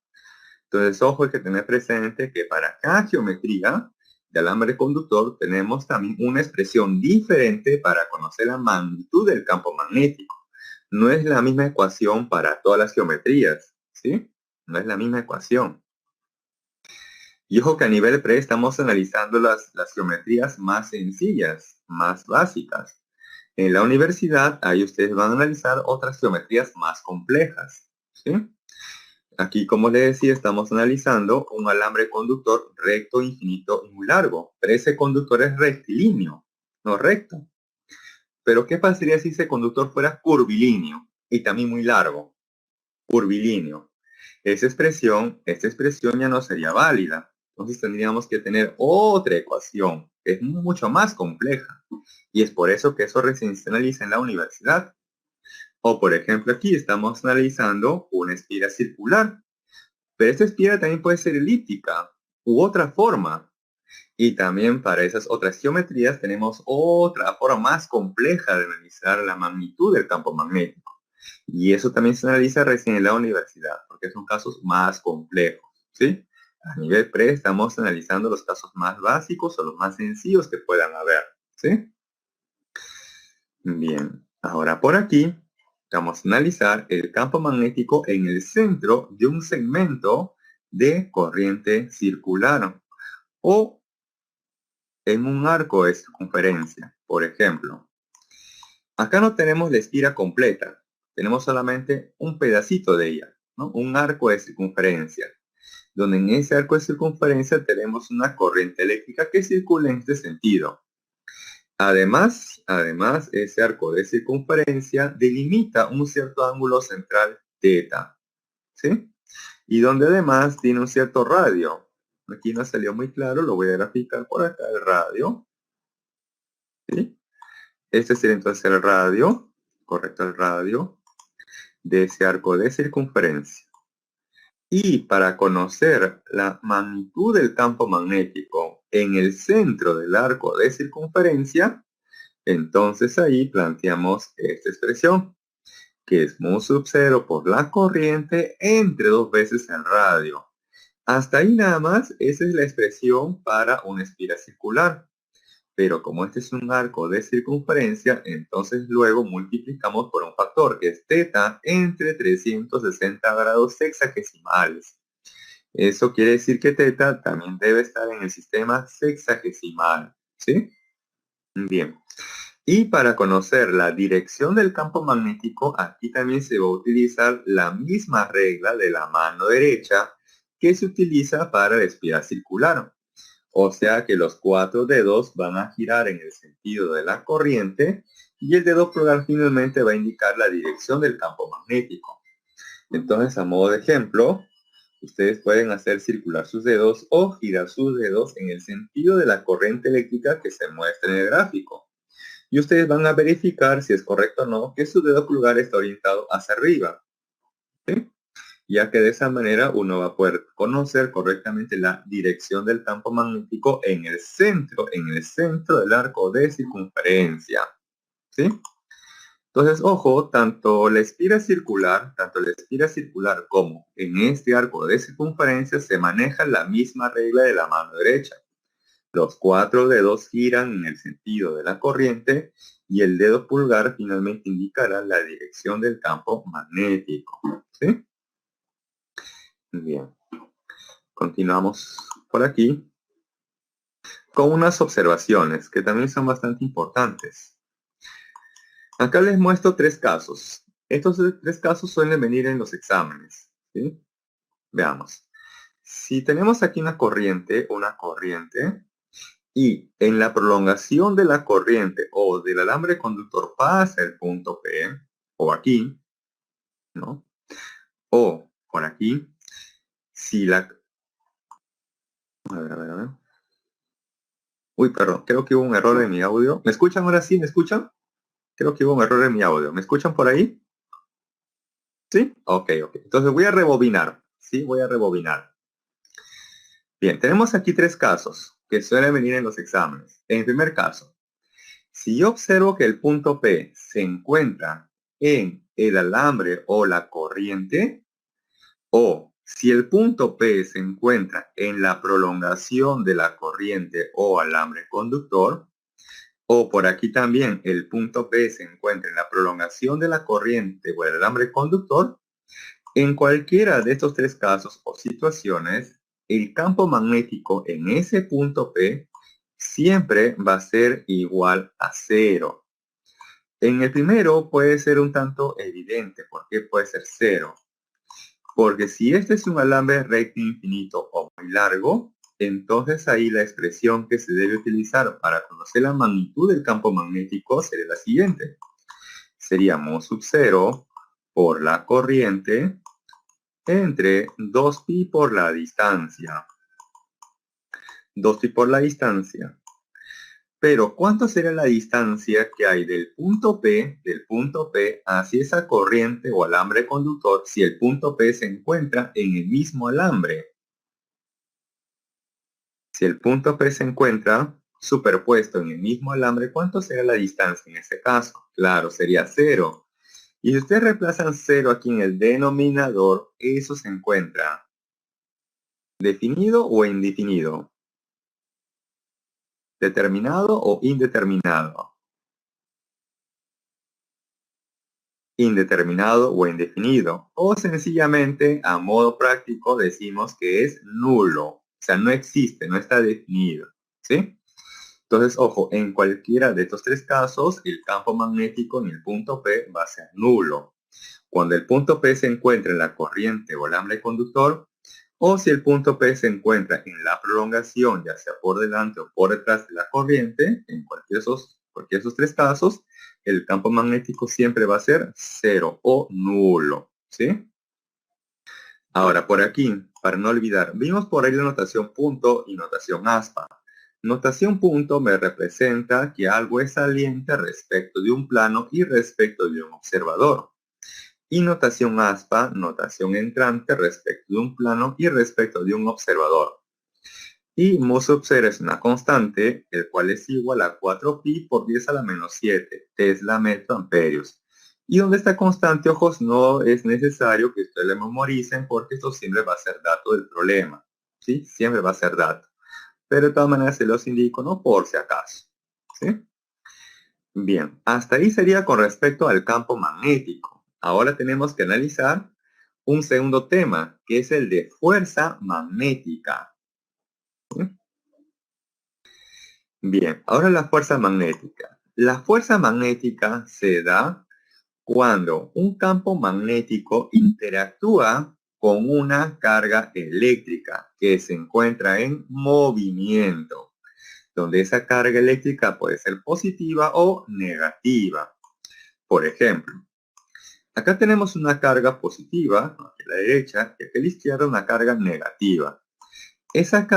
Entonces, ojo, hay que tener presente que para cada geometría de alambre conductor tenemos también una expresión diferente para conocer la magnitud del campo magnético. No es la misma ecuación para todas las geometrías, ¿sí? No es la misma ecuación. Y ojo que a nivel pre estamos analizando las geometrías más sencillas, más básicas. En la universidad, ahí ustedes van a analizar otras geometrías más complejas. ¿Sí? Aquí, como les decía, estamos analizando un alambre conductor recto, infinito y muy largo. Pero ese conductor es rectilíneo, no recto. Pero ¿qué pasaría si ese conductor fuera curvilíneo y también muy largo? Curvilíneo. Esta expresión ya no sería válida. Entonces tendríamos que tener otra ecuación que es mucho más compleja. Y es por eso que eso recién se analiza en la universidad. O por ejemplo aquí estamos analizando una espira circular. Pero esta espira también puede ser elíptica u otra forma. Y también para esas otras geometrías tenemos otra forma más compleja de analizar la magnitud del campo magnético. Y eso también se analiza recién en la universidad, porque son casos más complejos, ¿sí? A nivel pre estamos analizando los casos más básicos o los más sencillos que puedan haber, ¿sí? Bien, ahora por aquí vamos a analizar el campo magnético en el centro de un segmento de corriente circular o en un arco de circunferencia. Por ejemplo, acá no tenemos la espira completa, tenemos solamente un pedacito de ella, ¿no? Un arco de circunferencia, donde en ese arco de circunferencia tenemos una corriente eléctrica que circula en este sentido. Además, ese arco de circunferencia delimita un cierto ángulo central θ, ¿sí? Y donde además tiene un cierto radio. Aquí no salió muy claro, lo voy a graficar por acá, el radio, ¿sí? Este sería entonces el radio, correcto, el radio de ese arco de circunferencia. Y para conocer la magnitud del campo magnético en el centro del arco de circunferencia, entonces ahí planteamos esta expresión, que es mu sub 0 por la corriente entre 2 veces el radio. Hasta ahí nada más, esa es la expresión para una espira circular. Pero como este es un arco de circunferencia, entonces luego multiplicamos por un factor que es θ entre 360 grados sexagesimales. Eso quiere decir que θ también debe estar en el sistema sexagesimal, ¿sí? Bien. Y para conocer la dirección del campo magnético, aquí también se va a utilizar la misma regla de la mano derecha que se utiliza para la espira circular. O sea que los 4 dedos van a girar en el sentido de la corriente y el dedo pulgar finalmente va a indicar la dirección del campo magnético. Entonces, a modo de ejemplo, ustedes pueden hacer circular sus dedos o girar sus dedos en el sentido de la corriente eléctrica que se muestra en el gráfico. Y ustedes van a verificar si es correcto o no que su dedo pulgar está orientado hacia arriba, ¿sí? Ya que de esa manera uno va a poder conocer correctamente la dirección del campo magnético en el centro del arco de circunferencia, ¿sí? Entonces, ojo, tanto la espiral circular como en este arco de circunferencia se maneja la misma regla de la mano derecha. Los 4 dedos giran en el sentido de la corriente y el dedo pulgar finalmente indicará la dirección del campo magnético, ¿sí? Bien, continuamos por aquí con unas observaciones que también son bastante importantes. Acá les muestro 3 casos. Estos 3 casos suelen venir en los exámenes, ¿sí? Veamos. Si tenemos aquí una corriente, y en la prolongación de la corriente o del alambre conductor pasa el punto P, o aquí, ¿no? O por aquí, si la... A ver. Uy, perdón, creo que hubo un error en mi audio. ¿Me escuchan ahora sí? ¿Me escuchan? Creo que hubo un error en mi audio. ¿Me escuchan por ahí? ¿Sí? Ok. Entonces voy a rebobinar. Sí, voy a rebobinar. Bien, tenemos aquí 3 casos que suelen venir en los exámenes. En el primer caso, si yo observo que el punto P se encuentra en el alambre o la corriente, o si el punto P se encuentra en la prolongación de la corriente o alambre conductor, o por aquí también el punto P se encuentra en la prolongación de la corriente o el alambre conductor, en cualquiera de estos 3 casos o situaciones, el campo magnético en ese punto P siempre va a ser igual a 0. En el primero puede ser un tanto evidente. ¿Por qué puede ser 0? Porque si este es un alambre recto infinito o muy largo, entonces ahí la expresión que se debe utilizar para conocer la magnitud del campo magnético sería la siguiente. Sería mu sub 0 por la corriente entre 2pi por la distancia. 2pi por la distancia. Pero, ¿cuánto será la distancia que hay del punto P hacia esa corriente o alambre conductor si el punto P se encuentra en el mismo alambre? Si el punto P se encuentra superpuesto en el mismo alambre, ¿cuánto será la distancia en ese caso? Claro, sería 0. Y si ustedes reemplazan 0 aquí en el denominador, eso se encuentra definido o indefinido, determinado o indeterminado, indeterminado o indefinido, o sencillamente a modo práctico decimos que es nulo, o sea, no existe, no está definido, ¿sí? Entonces, ojo, en cualquiera de estos 3 casos, el campo magnético en el punto P va a ser nulo. Cuando el punto P se encuentra en la corriente o alambre conductor, o si el punto P se encuentra en la prolongación, ya sea por delante o por detrás de la corriente, en cualquiera de esos 3 casos, el campo magnético siempre va a ser 0 o nulo, ¿sí? Ahora, por aquí, para no olvidar, vimos por ahí la notación punto y notación aspa. Notación punto me representa que algo es saliente respecto de un plano y respecto de un observador. Y notación aspa, notación entrante respecto de un plano y respecto de un observador. Y mu sub 0 es una constante, el cual es igual a 4pi por 10 a la menos 7 Tesla metro amperios. Y donde esta constante, ojos, no es necesario que ustedes le memoricen porque esto siempre va a ser dato del problema. ¿Sí? Siempre va a ser dato. Pero de todas maneras se los indico, ¿no? Por si acaso. ¿Sí? Bien, hasta ahí sería con respecto al campo magnético. Ahora tenemos que analizar un segundo tema, que es el de fuerza magnética. ¿Sí? Bien, ahora la fuerza magnética. La fuerza magnética se da cuando un campo magnético interactúa con una carga eléctrica que se encuentra en movimiento, donde esa carga eléctrica puede ser positiva o negativa. Por ejemplo, acá tenemos una carga positiva, aquí a la derecha, y aquí a la izquierda una carga negativa. Esas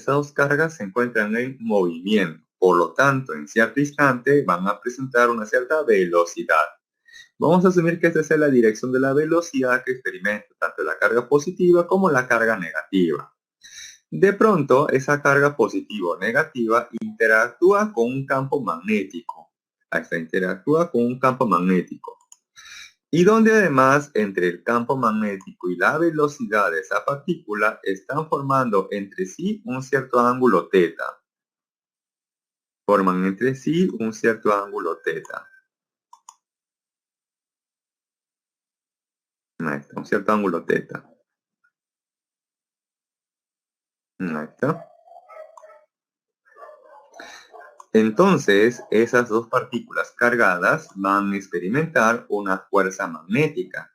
dos cargas se encuentran en movimiento, por lo tanto, en cierto instante van a presentar una cierta velocidad. Vamos a asumir que esta es la dirección de la velocidad que experimenta tanto la carga positiva como la carga negativa. De pronto, esa carga positiva o negativa interactúa con un campo magnético. Esta interactúa con un campo magnético. Y donde además entre el campo magnético y la velocidad de esa partícula están formando entre sí un cierto ángulo teta. Forman entre sí un cierto ángulo teta. Ahí está, un cierto ángulo teta. Ahí está. Entonces, esas dos partículas cargadas van a experimentar una fuerza magnética.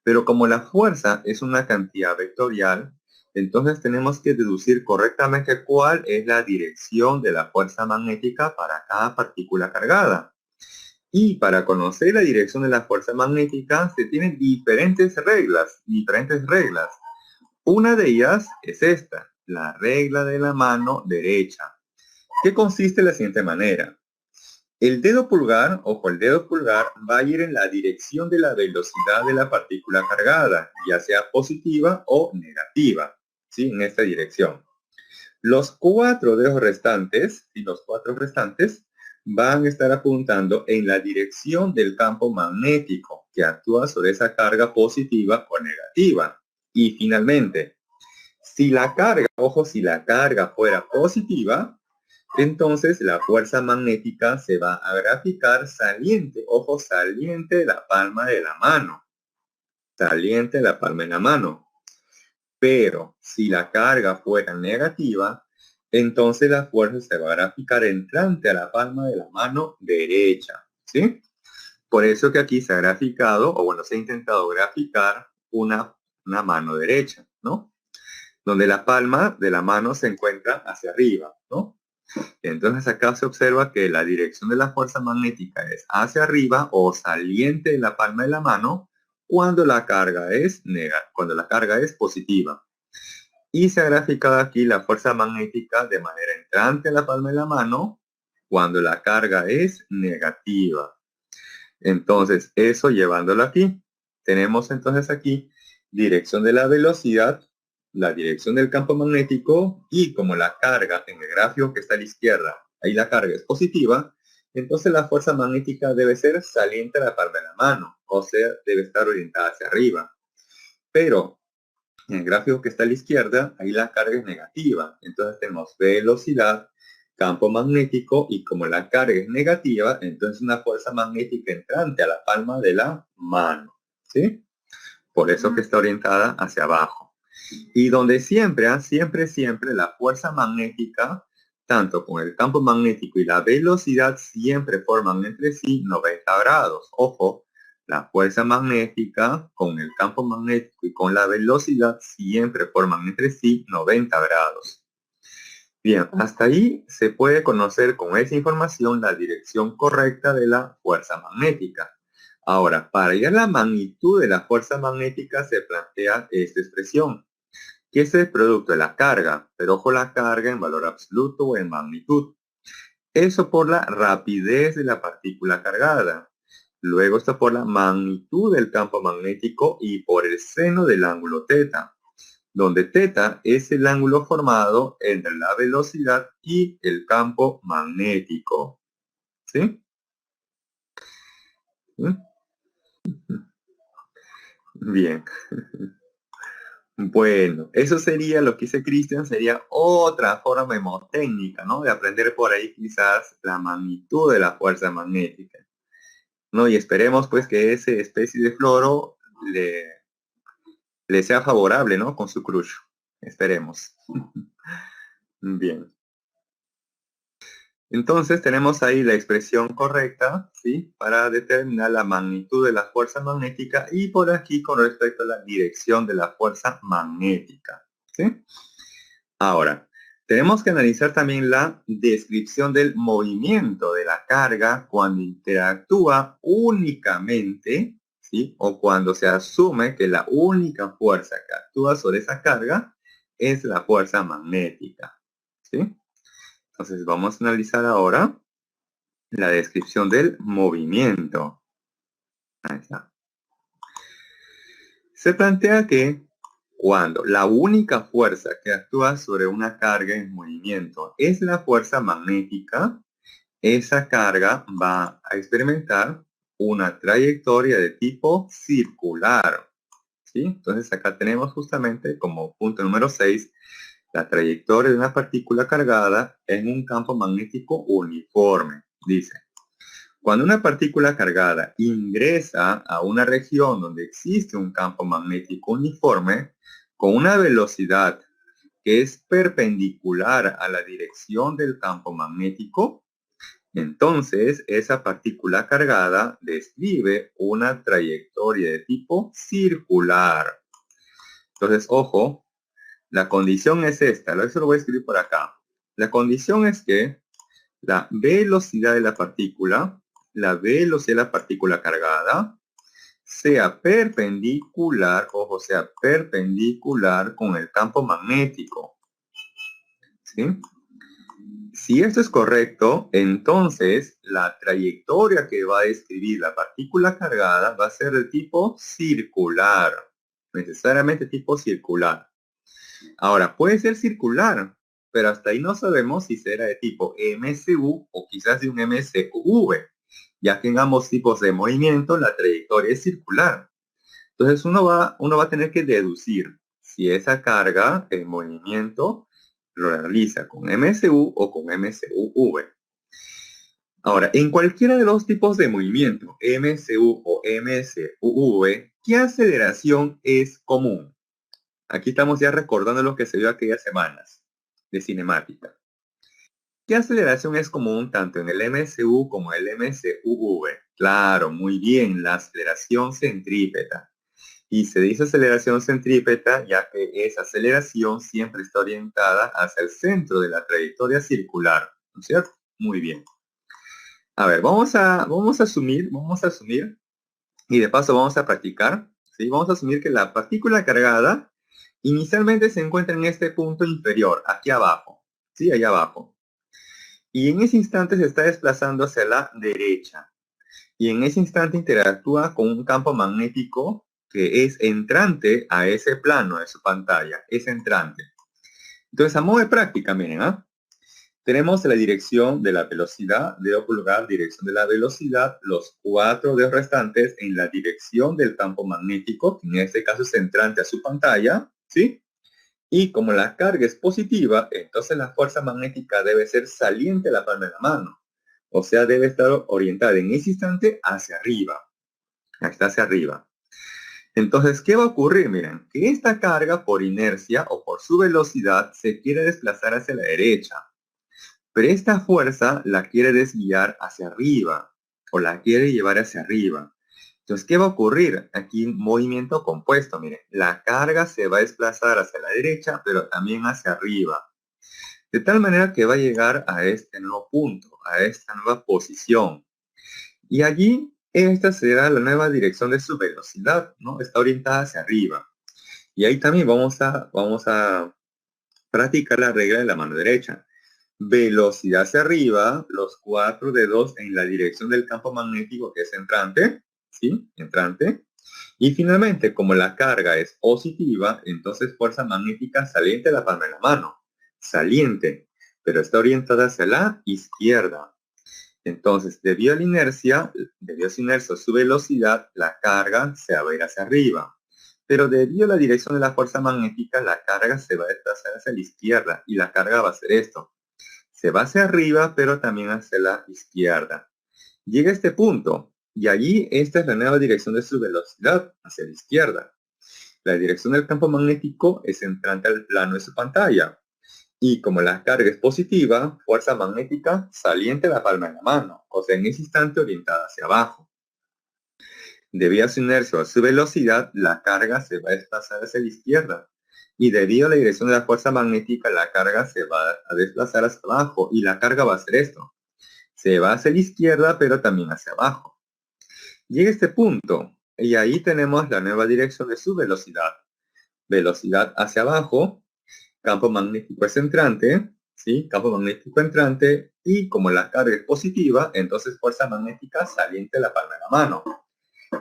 Pero como la fuerza es una cantidad vectorial, entonces tenemos que deducir correctamente cuál es la dirección de la fuerza magnética para cada partícula cargada. Y para conocer la dirección de la fuerza magnética se tienen diferentes reglas. Una de ellas es esta, la regla de la mano derecha, que consiste de la siguiente manera. El dedo pulgar, ojo, el dedo pulgar va a ir en la dirección de la velocidad de la partícula cargada, ya sea positiva o negativa, ¿sí? En esta dirección. Los cuatro dedos restantes, y los cuatro restantes, van a estar apuntando en la dirección del campo magnético que actúa sobre esa carga positiva o negativa. Y finalmente, si la carga, ojo, si la carga fuera positiva, entonces la fuerza magnética se va a graficar saliente, ojo, saliente de la palma de la mano. Saliente de la palma de la mano. Pero si la carga fuera negativa, entonces la fuerza se va a graficar entrante a la palma de la mano derecha. ¿Sí? Por eso que aquí se ha graficado, o bueno, se ha intentado graficar una mano derecha, ¿no? Donde la palma de la mano se encuentra hacia arriba, ¿no? Entonces acá se observa que la dirección de la fuerza magnética es hacia arriba o saliente de la palma de la mano cuando la carga es positiva. Y se ha graficado aquí la fuerza magnética de manera entrante a la palma de la mano cuando la carga es negativa. Entonces, eso llevándolo aquí, tenemos entonces aquí dirección de la velocidad, la dirección del campo magnético y como la carga en el gráfico que está a la izquierda, ahí la carga es positiva, entonces la fuerza magnética debe ser saliente a la palma de la mano, o sea, debe estar orientada hacia arriba. Pero en el gráfico que está a la izquierda, ahí la carga es negativa, entonces tenemos velocidad, campo magnético y como la carga es negativa, entonces una fuerza magnética entrante a la palma de la mano, ¿sí? Por eso que está orientada hacia abajo. Y donde siempre la fuerza magnética, tanto con el campo magnético y la velocidad, siempre forman entre sí 90 grados. Ojo, la fuerza magnética con el campo magnético y con la velocidad siempre forman entre sí 90 grados. Bien, hasta ahí se puede conocer con esa información la dirección correcta de la fuerza magnética. Ahora, para hallar la magnitud de la fuerza magnética se plantea esta expresión, que es el producto de la carga, pero ojo la carga en valor absoluto o en magnitud. Eso por la rapidez de la partícula cargada. Luego está por la magnitud del campo magnético y por el seno del ángulo teta, donde teta es el ángulo formado entre la velocidad y el campo magnético. ¿Sí? ¿Mm? Bien. Bueno, eso sería lo que dice Cristian, sería otra forma hemotécnica, ¿no? De aprender por ahí quizás la magnitud de la fuerza magnética, ¿no? Y esperemos pues que ese especie de floro le sea favorable, ¿no? Con su crush. Esperemos. Bien. Entonces tenemos ahí la expresión correcta, ¿sí? Para determinar la magnitud de la fuerza magnética y por aquí con respecto a la dirección de la fuerza magnética, ¿sí? Ahora, tenemos que analizar también la descripción del movimiento de la carga cuando interactúa únicamente, ¿sí? O cuando se asume que la única fuerza que actúa sobre esa carga es la fuerza magnética, ¿sí? Entonces vamos a analizar ahora la descripción del movimiento. Ahí está. Se plantea que cuando la única fuerza que actúa sobre una carga en movimiento es la fuerza magnética, esa carga va a experimentar una trayectoria de tipo circular, ¿sí? Entonces acá tenemos justamente como punto número 6 la trayectoria de una partícula cargada en un campo magnético uniforme. Dice, cuando una partícula cargada ingresa a una región donde existe un campo magnético uniforme con una velocidad que es perpendicular a la dirección del campo magnético, entonces esa partícula cargada describe una trayectoria de tipo circular. Entonces, ojo, la condición es esta, eso lo voy a escribir por acá. La condición es que la velocidad de la velocidad de la partícula cargada, sea perpendicular, ojo, sea perpendicular con el campo magnético, ¿sí? Si esto es correcto, entonces la trayectoria que va a describir la partícula cargada va a ser de tipo circular, necesariamente tipo circular. Ahora, puede ser circular, pero hasta ahí no sabemos si será de tipo MCU o quizás de un MCUV, ya que en ambos tipos de movimiento la trayectoria es circular. Entonces uno va a tener que deducir si esa carga, el movimiento, lo realiza con MCU o con MCUV. Ahora, en cualquiera de los tipos de movimiento, MCU o MCUV, ¿qué aceleración es común? Aquí estamos ya recordando lo que se vio aquellas semanas de cinemática. ¿Qué aceleración es común tanto en el MCU como en el MCUV? Claro, muy bien, la aceleración centrípeta. Y se dice aceleración centrípeta ya que esa aceleración siempre está orientada hacia el centro de la trayectoria circular, ¿no es cierto? Muy bien. A ver, vamos a asumir, y de paso vamos a practicar, ¿sí? Vamos a asumir que la partícula cargada inicialmente se encuentra en este punto inferior, aquí abajo, ¿sí? Allá abajo. Y en ese instante se está desplazando hacia la derecha. Y en ese instante interactúa con un campo magnético que es entrante a ese plano de su pantalla, es entrante. Entonces, a modo de práctica, miren, tenemos la dirección de la velocidad, debo colocar dirección de la velocidad, los 4 dedos restantes en la dirección del campo magnético, que en este caso es entrante a su pantalla, ¿sí? Y como la carga es positiva, entonces la fuerza magnética debe ser saliente a la palma de la mano. O sea, debe estar orientada en ese instante hacia arriba. Está hacia arriba. Entonces, ¿qué va a ocurrir? Miren, que esta carga por inercia o por su velocidad se quiere desplazar hacia la derecha. Pero esta fuerza la quiere desviar hacia arriba o la quiere llevar hacia arriba. Entonces, ¿qué va a ocurrir? Aquí un movimiento compuesto, miren. La carga se va a desplazar hacia la derecha, pero también hacia arriba. De tal manera que va a llegar a este nuevo punto, a esta nueva posición. Y allí, esta será la nueva dirección de su velocidad, ¿no? Está orientada hacia arriba. Y ahí también vamos a practicar la regla de la mano derecha. Velocidad hacia arriba, los 4 dedos en la dirección del campo magnético que es entrante, ¿sí? Entrante. Y finalmente, como la carga es positiva, entonces fuerza magnética saliente de la palma de la mano. Saliente, pero está orientada hacia la izquierda. Entonces, debido a su inercia, su velocidad, la carga se va a ir hacia arriba. Pero debido a la dirección de la fuerza magnética, la carga se va a desplazar hacia la izquierda y la carga va a hacer esto. Se va hacia arriba, pero también hacia la izquierda. Llega a este punto y allí esta es la nueva dirección de su velocidad, hacia la izquierda. La dirección del campo magnético es entrante al plano de su pantalla. Y como la carga es positiva, fuerza magnética saliente de la palma de la mano, o sea, en ese instante orientada hacia abajo. Debido a su inercia o a su velocidad, la carga se va a desplazar hacia la izquierda. Y debido a la dirección de la fuerza magnética, la carga se va a desplazar hacia abajo. Y la carga va a hacer esto. Se va hacia la izquierda, pero también hacia abajo. Llega este punto. Y ahí tenemos la nueva dirección de su velocidad. Velocidad hacia abajo, campo magnético es entrante, ¿sí? Campo magnético entrante, y como la carga es positiva, entonces fuerza magnética saliente de la palma de la mano.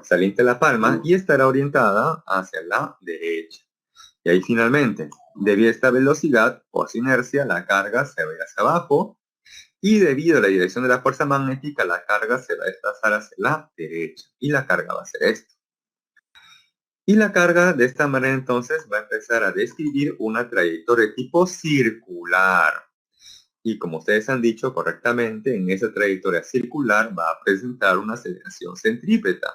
Saliente de la palma y estará orientada hacia la derecha. Y ahí finalmente, debido a esta velocidad o su inercia, la carga se va a ir hacia abajo, y debido a la dirección de la fuerza magnética, la carga se va a desplazar hacia la derecha, y la carga va a ser esto. Y la carga de esta manera entonces va a empezar a describir una trayectoria de tipo circular. Y como ustedes han dicho correctamente, en esa trayectoria circular va a presentar una aceleración centrípeta,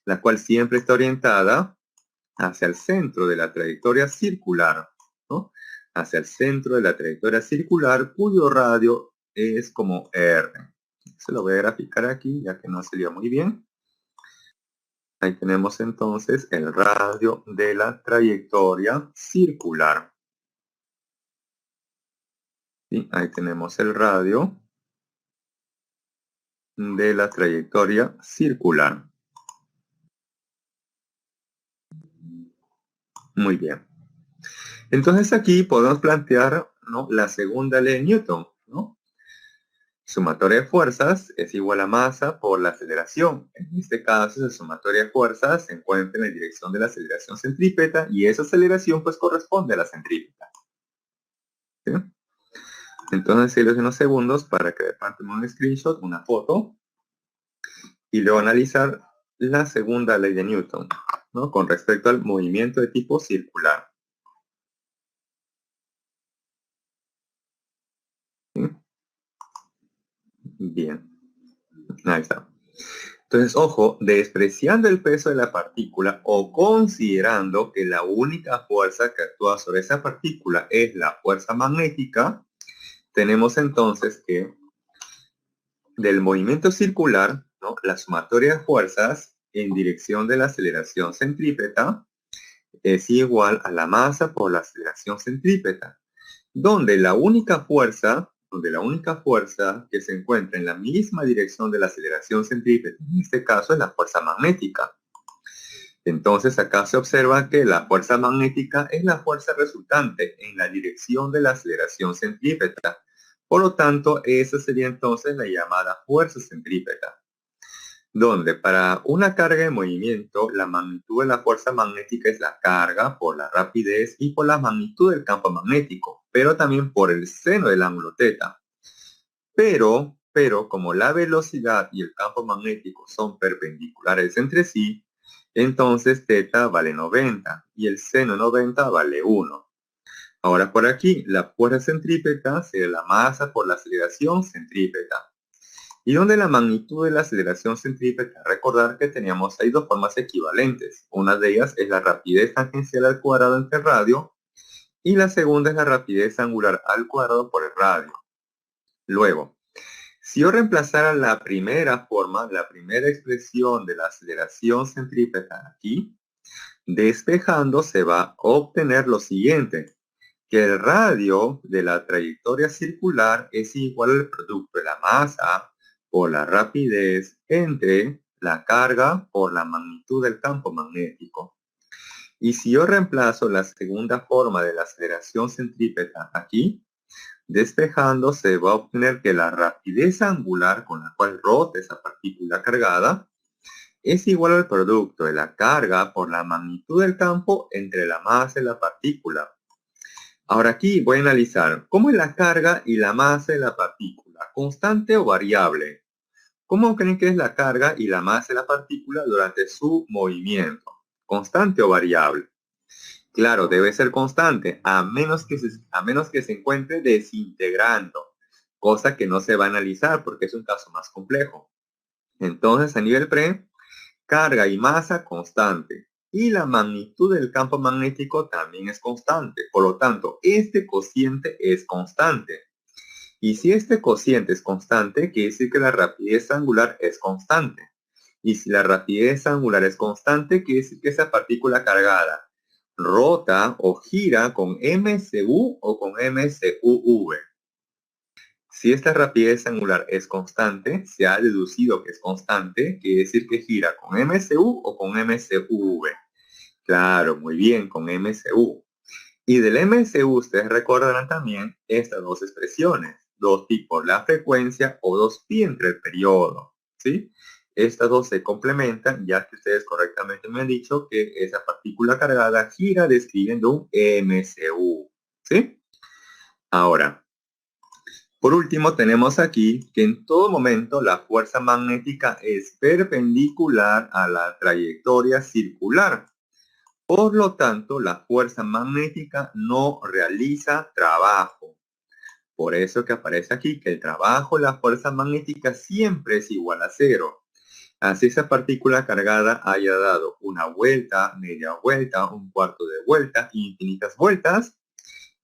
la cual siempre está orientada hacia el centro de la trayectoria circular, ¿no? Hacia el centro de la trayectoria circular, cuyo radio es como R. Se lo voy a graficar aquí, ya que no sería muy bien. Ahí tenemos entonces el radio de la trayectoria circular. ¿Sí? Ahí tenemos el radio de la trayectoria circular. Muy bien. Entonces aquí podemos plantear, ¿no?, la segunda ley de Newton, ¿no? Sumatoria de fuerzas es igual a masa por la aceleración. En este caso, esa sumatoria de fuerzas se encuentra en la dirección de la aceleración centrípeta, y esa aceleración pues corresponde a la centrípeta. ¿Sí? Entonces, si les unos segundos para que tomen un screenshot, una foto, y luego analizar la segunda ley de Newton, ¿no?, con respecto al movimiento de tipo circular. ¿Sí? Bien, ahí está. Entonces, ojo, despreciando el peso de la partícula o considerando que la única fuerza que actúa sobre esa partícula es la fuerza magnética, tenemos entonces que del movimiento circular, ¿no?, la sumatoria de fuerzas en dirección de la aceleración centrípeta es igual a la masa por la aceleración centrípeta, donde la única fuerza que se encuentra en la misma dirección de la aceleración centrípeta, en este caso, es la fuerza magnética. Entonces acá se observa que la fuerza magnética es la fuerza resultante en la dirección de la aceleración centrípeta. Por lo tanto, esa sería entonces la llamada fuerza centrípeta, donde para una carga de movimiento, la magnitud de la fuerza magnética es la carga por la rapidez y por la magnitud del campo magnético, pero también por el seno del ángulo θ. Pero como la velocidad y el campo magnético son perpendiculares entre sí, entonces θ vale 90 y el seno 90 vale 1. Ahora por aquí, la fuerza centrípeta sería la masa por la aceleración centrípeta. Y donde la magnitud de la aceleración centrípeta, recordar que teníamos ahí dos formas equivalentes. Una de ellas es la rapidez tangencial al cuadrado entre radio, y la segunda es la rapidez angular al cuadrado por el radio. Luego, si yo reemplazara la primera forma, la primera expresión de la aceleración centrípeta aquí, despejando se va a obtener lo siguiente, que el radio de la trayectoria circular es igual al producto de la masa por la rapidez entre la carga por la magnitud del campo magnético. Y si yo reemplazo la segunda forma de la aceleración centrípeta aquí, despejando se va a obtener que la rapidez angular con la cual rota esa partícula cargada es igual al producto de la carga por la magnitud del campo entre la masa y la partícula. Ahora aquí voy a analizar cómo es la carga y la masa de la partícula, constante o variable. ¿Cómo creen que es la carga y la masa de la partícula durante su movimiento? ¿Constante o variable? Claro, debe ser constante, a menos que se encuentre desintegrando, cosa que no se va a analizar porque es un caso más complejo. Entonces, a nivel pre, carga y masa constante. y la magnitud del campo magnético también es constante. Por lo tanto, este cociente es constante. Y si este cociente es constante, quiere decir que la rapidez angular es constante. Y si la rapidez angular es constante, quiere decir que esa partícula cargada rota o gira con MCU o con MCUV. Si esta rapidez angular es constante, se ha deducido que es constante, quiere decir que gira con MCU o con MCUV. Claro, muy bien, con MCU. Y del MCU ustedes recordarán también estas dos expresiones, 2pi por la frecuencia o 2pi entre el periodo, ¿sí? Estas dos se complementan, ya que ustedes correctamente me han dicho que esa partícula cargada gira describiendo un MCU, ¿sí? Ahora, por último, tenemos aquí que en todo momento la fuerza magnética es perpendicular a la trayectoria circular. Por lo tanto, la fuerza magnética no realiza trabajo. Por eso que aparece aquí que el trabajo de la fuerza magnética siempre es igual a cero. Así esa partícula cargada haya dado una vuelta, media vuelta, un cuarto de vuelta, infinitas vueltas,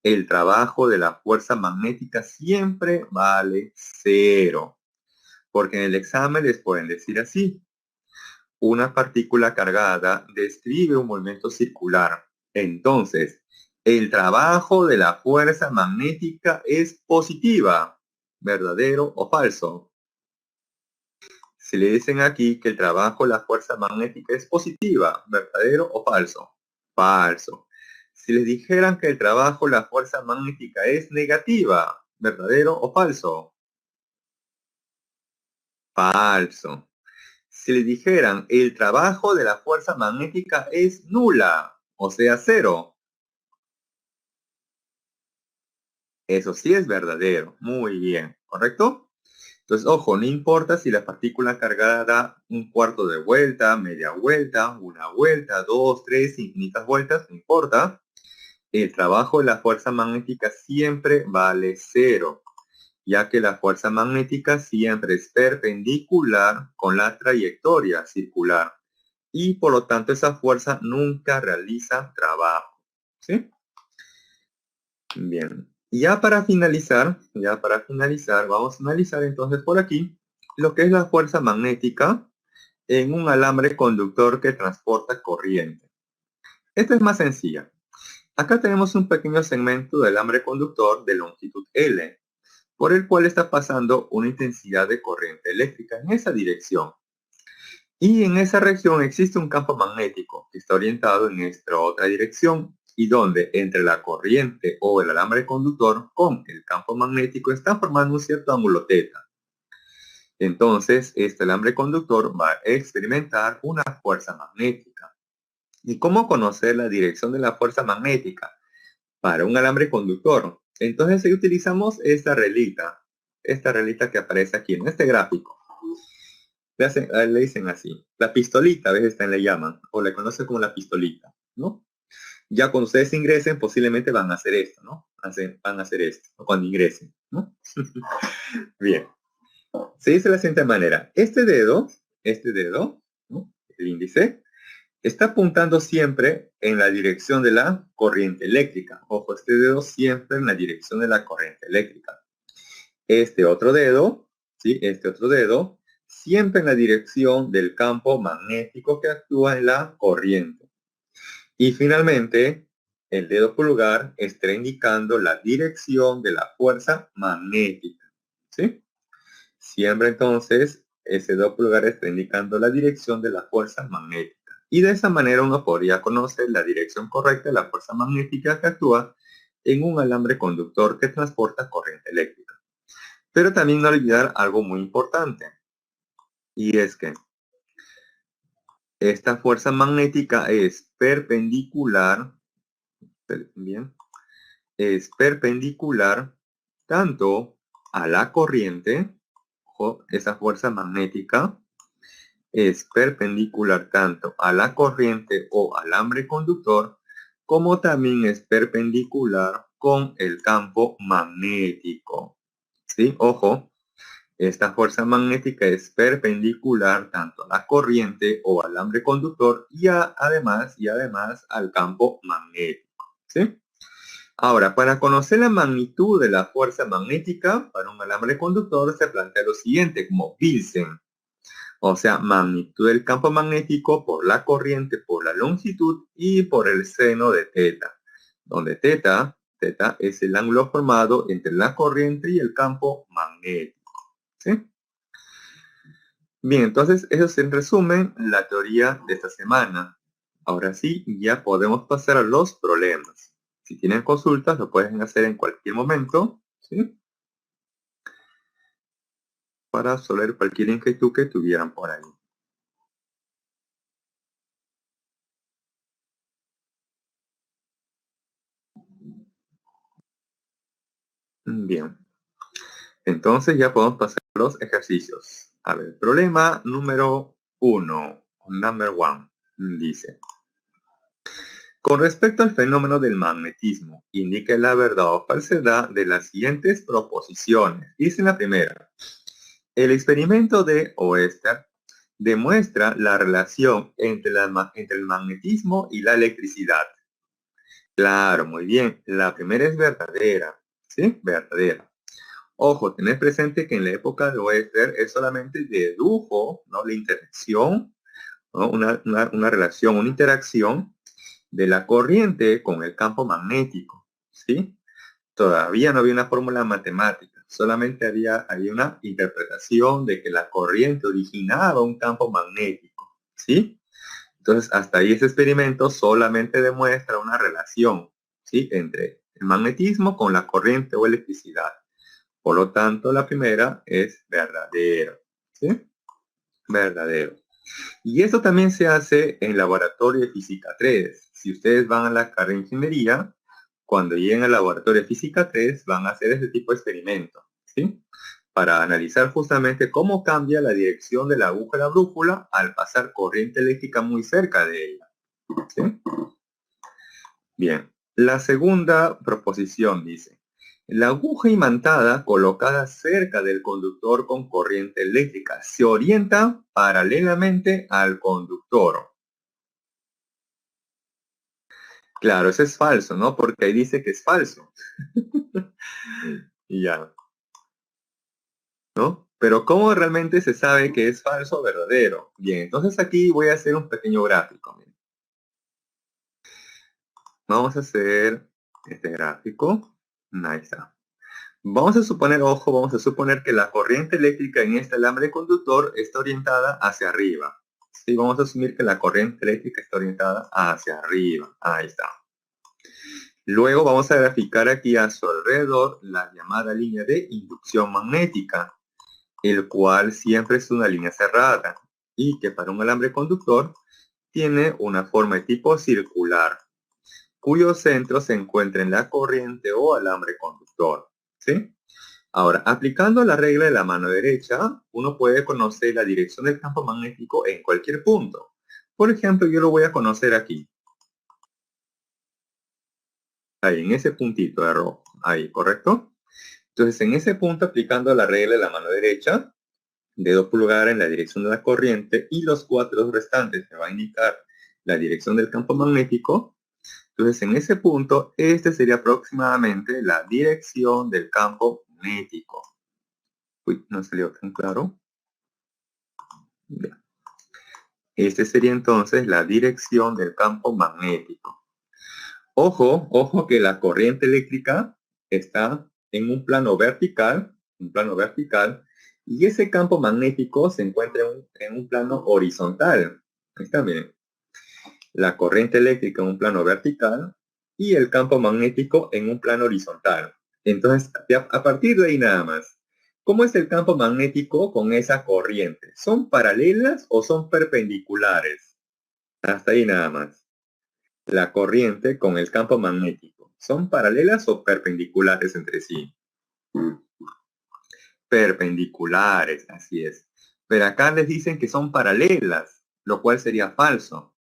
el trabajo de la fuerza magnética siempre vale cero. Porque en el examen les pueden decir así: una partícula cargada describe un movimiento circular. Entonces, el trabajo de la fuerza magnética es positiva, ¿verdadero o falso? Si le dicen aquí que el trabajo de la fuerza magnética es positiva, ¿verdadero o falso? Falso. Si les dijeran que el trabajo de la fuerza magnética es negativa, ¿verdadero o falso? Falso. Si les dijeran el trabajo de la fuerza magnética es nula, o sea, cero, eso sí es verdadero. Muy bien, ¿correcto? Entonces, ojo, no importa si la partícula cargada da un cuarto de vuelta, media vuelta, una vuelta, dos, tres, infinitas vueltas, no importa. El trabajo de la fuerza magnética siempre vale cero, ya que la fuerza magnética siempre es perpendicular con la trayectoria circular. Y por lo tanto esa fuerza nunca realiza trabajo, ¿sí? Bien. Ya para finalizar, vamos a analizar entonces por aquí lo que es la fuerza magnética en un alambre conductor que transporta corriente. Esta es más sencilla. Acá tenemos un pequeño segmento del alambre conductor de longitud L, por el cual está pasando una intensidad de corriente eléctrica en esa dirección. Y en esa región existe un campo magnético que está orientado en esta otra dirección y donde entre la corriente o el alambre conductor con el campo magnético están formando un cierto ángulo θ. Entonces, este alambre conductor va a experimentar una fuerza magnética. ¿Y cómo conocer la dirección de la fuerza magnética para un alambre conductor? Entonces, ahí utilizamos esta relita que aparece aquí en este gráfico. Le dicen así, la pistolita, a veces también le llaman, o le conocen como la pistolita, ¿no? Ya cuando ustedes ingresen, posiblemente van a hacer esto, ¿no? Van a hacer esto, cuando ingresen, ¿no? Bien. Se dice de la siguiente manera, este dedo, ¿no? El índice, está apuntando siempre en la dirección de la corriente eléctrica. Ojo, este dedo siempre en la dirección de la corriente eléctrica. Este otro dedo, ¿sí? Este otro dedo, siempre en la dirección del campo magnético que actúa en la corriente. Y finalmente, el dedo pulgar está indicando la dirección de la fuerza magnética, ¿sí? Siempre entonces, ese dedo pulgar está indicando la dirección de la fuerza magnética. Y de esa manera uno podría conocer la dirección correcta de la fuerza magnética que actúa en un alambre conductor que transporta corriente eléctrica. Pero también no olvidar algo muy importante, y es que esta fuerza magnética es perpendicular, bien, es perpendicular tanto a la corriente, ojo, esa fuerza magnética es perpendicular tanto a la corriente o alambre conductor, como también es perpendicular con el campo magnético. ¿Sí? Ojo, Esta fuerza magnética es perpendicular tanto a la corriente o alambre conductor y además al campo magnético, ¿sí? Ahora, para conocer la magnitud de la fuerza magnética para un alambre conductor se plantea lo siguiente como Wilson, o sea, magnitud del campo magnético por la corriente, por la longitud y por el seno de teta, donde teta es el ángulo formado entre la corriente y el campo magnético, ¿sí? Bien, entonces eso es en resumen la teoría de esta semana. Ahora sí, ya podemos pasar a los problemas. Si tienen consultas, lo pueden hacer en cualquier momento, ¿sí? Para resolver cualquier inquietud que tuvieran por ahí. Bien. Entonces ya podemos pasar a los ejercicios. A ver, problema número 1, number 1, dice. Con respecto al fenómeno del magnetismo, indique la verdad o falsedad de las siguientes proposiciones. Dice la primera. El experimento de Oester demuestra la relación entre el magnetismo y la electricidad. Claro, muy bien. La primera es verdadera. ¿Sí? Verdadera. Ojo, tener presente que en la época de Oester él solamente dedujo, ¿no?, la interacción, ¿no?, una relación, una interacción de la corriente con el campo magnético, ¿sí? Todavía no había una fórmula matemática, solamente había una interpretación de que la corriente originaba un campo magnético, ¿sí? Entonces, hasta ahí ese experimento solamente demuestra una relación, ¿sí?, entre el magnetismo con la corriente o electricidad. Por lo tanto, la primera es verdadero, ¿sí? Verdadero. Y eso también se hace en laboratorio de física 3. Si ustedes van a la carrera de ingeniería, cuando lleguen al laboratorio de física 3, van a hacer ese tipo de experimento, ¿sí? Para analizar justamente cómo cambia la dirección de la aguja de la brújula al pasar corriente eléctrica muy cerca de ella, ¿sí? Bien, la segunda proposición dice, la aguja imantada colocada cerca del conductor con corriente eléctrica se orienta paralelamente al conductor. Claro, eso es falso, ¿no? Porque ahí dice que es falso. Y ya, ¿no? Pero ¿cómo realmente se sabe que es falso o verdadero? Bien, entonces aquí voy a hacer un pequeño gráfico. Miren. Vamos a hacer este gráfico. Ahí está. Vamos a suponer, ojo, vamos a suponer que la corriente eléctrica en este alambre conductor está orientada hacia arriba. Sí, vamos a asumir que la corriente eléctrica está orientada hacia arriba. Ahí está. Luego vamos a graficar aquí a su alrededor la llamada línea de inducción magnética, el cual siempre es una línea cerrada y que para un alambre conductor tiene una forma de tipo circular, cuyo centro se encuentra en la corriente o alambre conductor. ¿Sí? Ahora, aplicando la regla de la mano derecha, uno puede conocer la dirección del campo magnético en cualquier punto. Por ejemplo, yo lo voy a conocer aquí. Ahí, en ese puntito de rojo. Ahí, ¿correcto? Entonces, en ese punto, aplicando la regla de la mano derecha, dedo pulgar en la dirección de la corriente y los 4 restantes me va a indicar la dirección del campo magnético. Entonces, en ese punto, este sería aproximadamente la dirección del campo magnético. Uy, no salió tan claro. Bien. Este sería entonces la dirección del campo magnético. Ojo, ojo que la corriente eléctrica está en un plano vertical, y ese campo magnético se encuentra en un plano horizontal. Ahí está, miren. La corriente eléctrica en un plano vertical y el campo magnético en un plano horizontal. Entonces, a partir de ahí nada más. ¿Cómo es el campo magnético con esa corriente? ¿Son paralelas o son perpendiculares? Hasta ahí nada más. La corriente con el campo magnético. ¿Son paralelas o perpendiculares entre sí? Perpendiculares, así es. Pero acá les dicen que son paralelas, lo cual sería falso,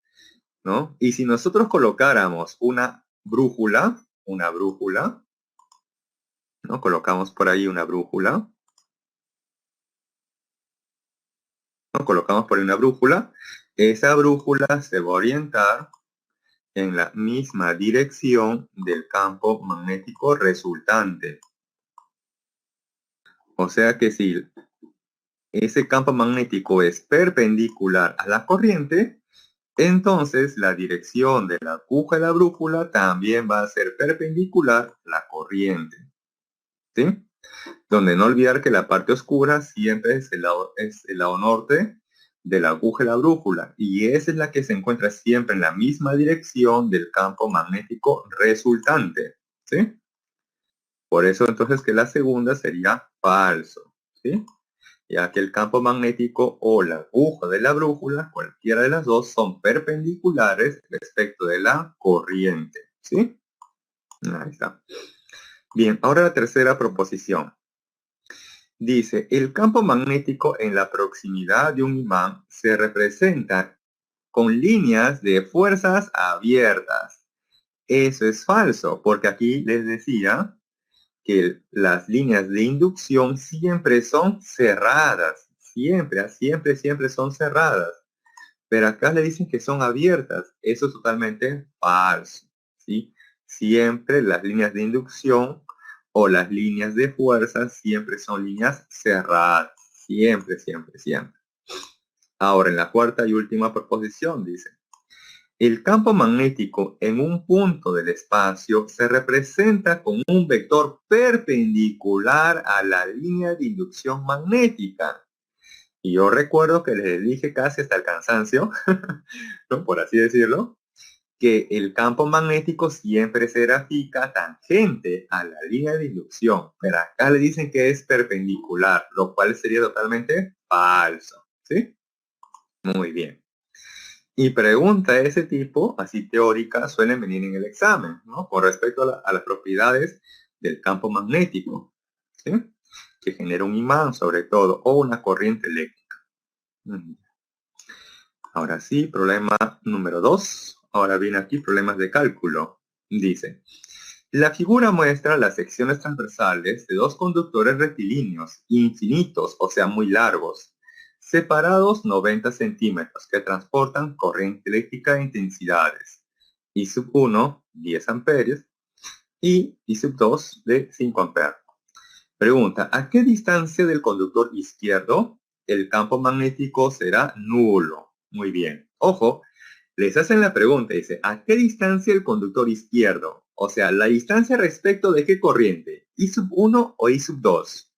¿no? Y si nosotros colocáramos una brújula, ¿no? Colocamos por ahí una brújula. ¿no? Colocamos por ahí una brújula. Esa brújula se va a orientar en la misma dirección del campo magnético resultante. O sea que si ese campo magnético es perpendicular a la corriente, entonces la dirección de la aguja de la brújula también va a ser perpendicular a la corriente. ¿Sí? Donde no olvidar que la parte oscura siempre es el lado norte de la aguja de la brújula, y esa es la que se encuentra siempre en la misma dirección del campo magnético resultante. ¿Sí? Por eso entonces que la segunda sería falso. ¿Sí? Ya que el campo magnético o la aguja de la brújula, cualquiera de las dos, son perpendiculares respecto de la corriente. ¿Sí? Ahí está. Bien, ahora la tercera proposición. Dice, el campo magnético en la proximidad de un imán se representa con líneas de fuerzas abiertas. Eso es falso, porque aquí les decía que las líneas de inducción siempre son cerradas. Siempre son cerradas. Pero acá le dicen que son abiertas. Eso es totalmente falso. ¿Sí? Siempre las líneas de inducción o las líneas de fuerza siempre son líneas cerradas. Siempre. Ahora, en la cuarta y última proposición dice, el campo magnético en un punto del espacio se representa con un vector perpendicular a la línea de inducción magnética. Y yo recuerdo que les dije casi hasta el cansancio, ¿no? Por así decirlo, que el campo magnético siempre se grafica tangente a la línea de inducción, pero acá le dicen que es perpendicular, lo cual sería totalmente falso, ¿sí? Muy bien. Y preguntas de ese tipo, así teóricas, suelen venir en el examen, ¿no? Con respecto a las propiedades del campo magnético, ¿sí? Que genera un imán, sobre todo, o una corriente eléctrica. Ahora sí, problema número 2. Ahora viene aquí problemas de cálculo. Dice, la figura muestra las secciones transversales de dos conductores rectilíneos infinitos, o sea, muy largos, separados 90 centímetros, que transportan corriente eléctrica de intensidades. I sub 1, 10 amperios, y I sub 2 de 5 amperes. Pregunta, ¿a qué distancia del conductor izquierdo el campo magnético será nulo? Muy bien. Ojo, les hacen la pregunta, dice, ¿a qué distancia el conductor izquierdo? O sea, la distancia respecto de qué corriente, I sub 1 o I sub 2.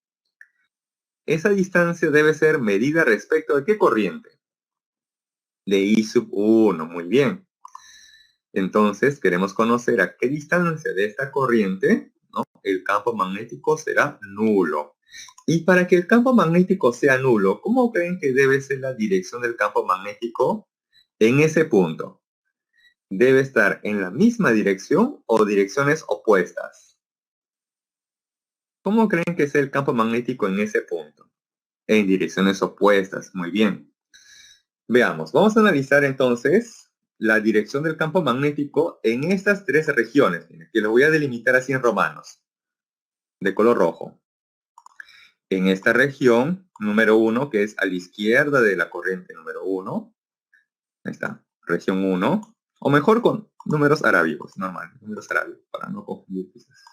Esa distancia debe ser medida respecto de qué corriente. De I sub 1, muy bien. Entonces, queremos conocer a qué distancia de esta corriente, ¿no? El campo magnético será nulo. Y para que el campo magnético sea nulo, ¿cómo creen que debe ser la dirección del campo magnético en ese punto? ¿Debe estar en la misma dirección o direcciones opuestas? ¿Cómo creen que es el campo magnético en ese punto? En direcciones opuestas, muy bien. Veamos, vamos a analizar entonces la dirección del campo magnético en estas tres regiones, que lo voy a delimitar así en romanos, de color rojo. En esta región número 1, que es a la izquierda de la corriente número 1, ahí está, región 1, o mejor con números arábigos, normal, números arábigos, para no confundir quizás.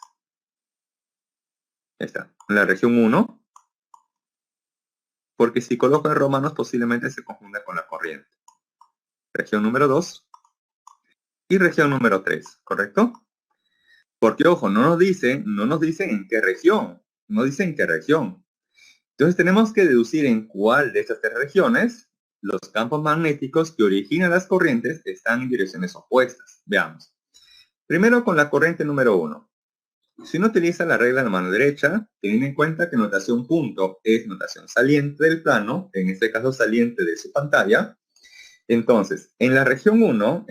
Ahí está, la región 1, porque si coloco en romanos posiblemente se confunda con la corriente. Región número 2 y región número 3, ¿correcto? Porque, ojo, no nos dicen en qué región, no dicen en qué región. Entonces tenemos que deducir en cuál de estas tres regiones los campos magnéticos que originan las corrientes están en direcciones opuestas. Veamos. Primero con la corriente número 1. Si uno utiliza la regla de la mano derecha, teniendo en cuenta que notación punto es notación saliente del plano, en este caso saliente de su pantalla, entonces, en la región 1,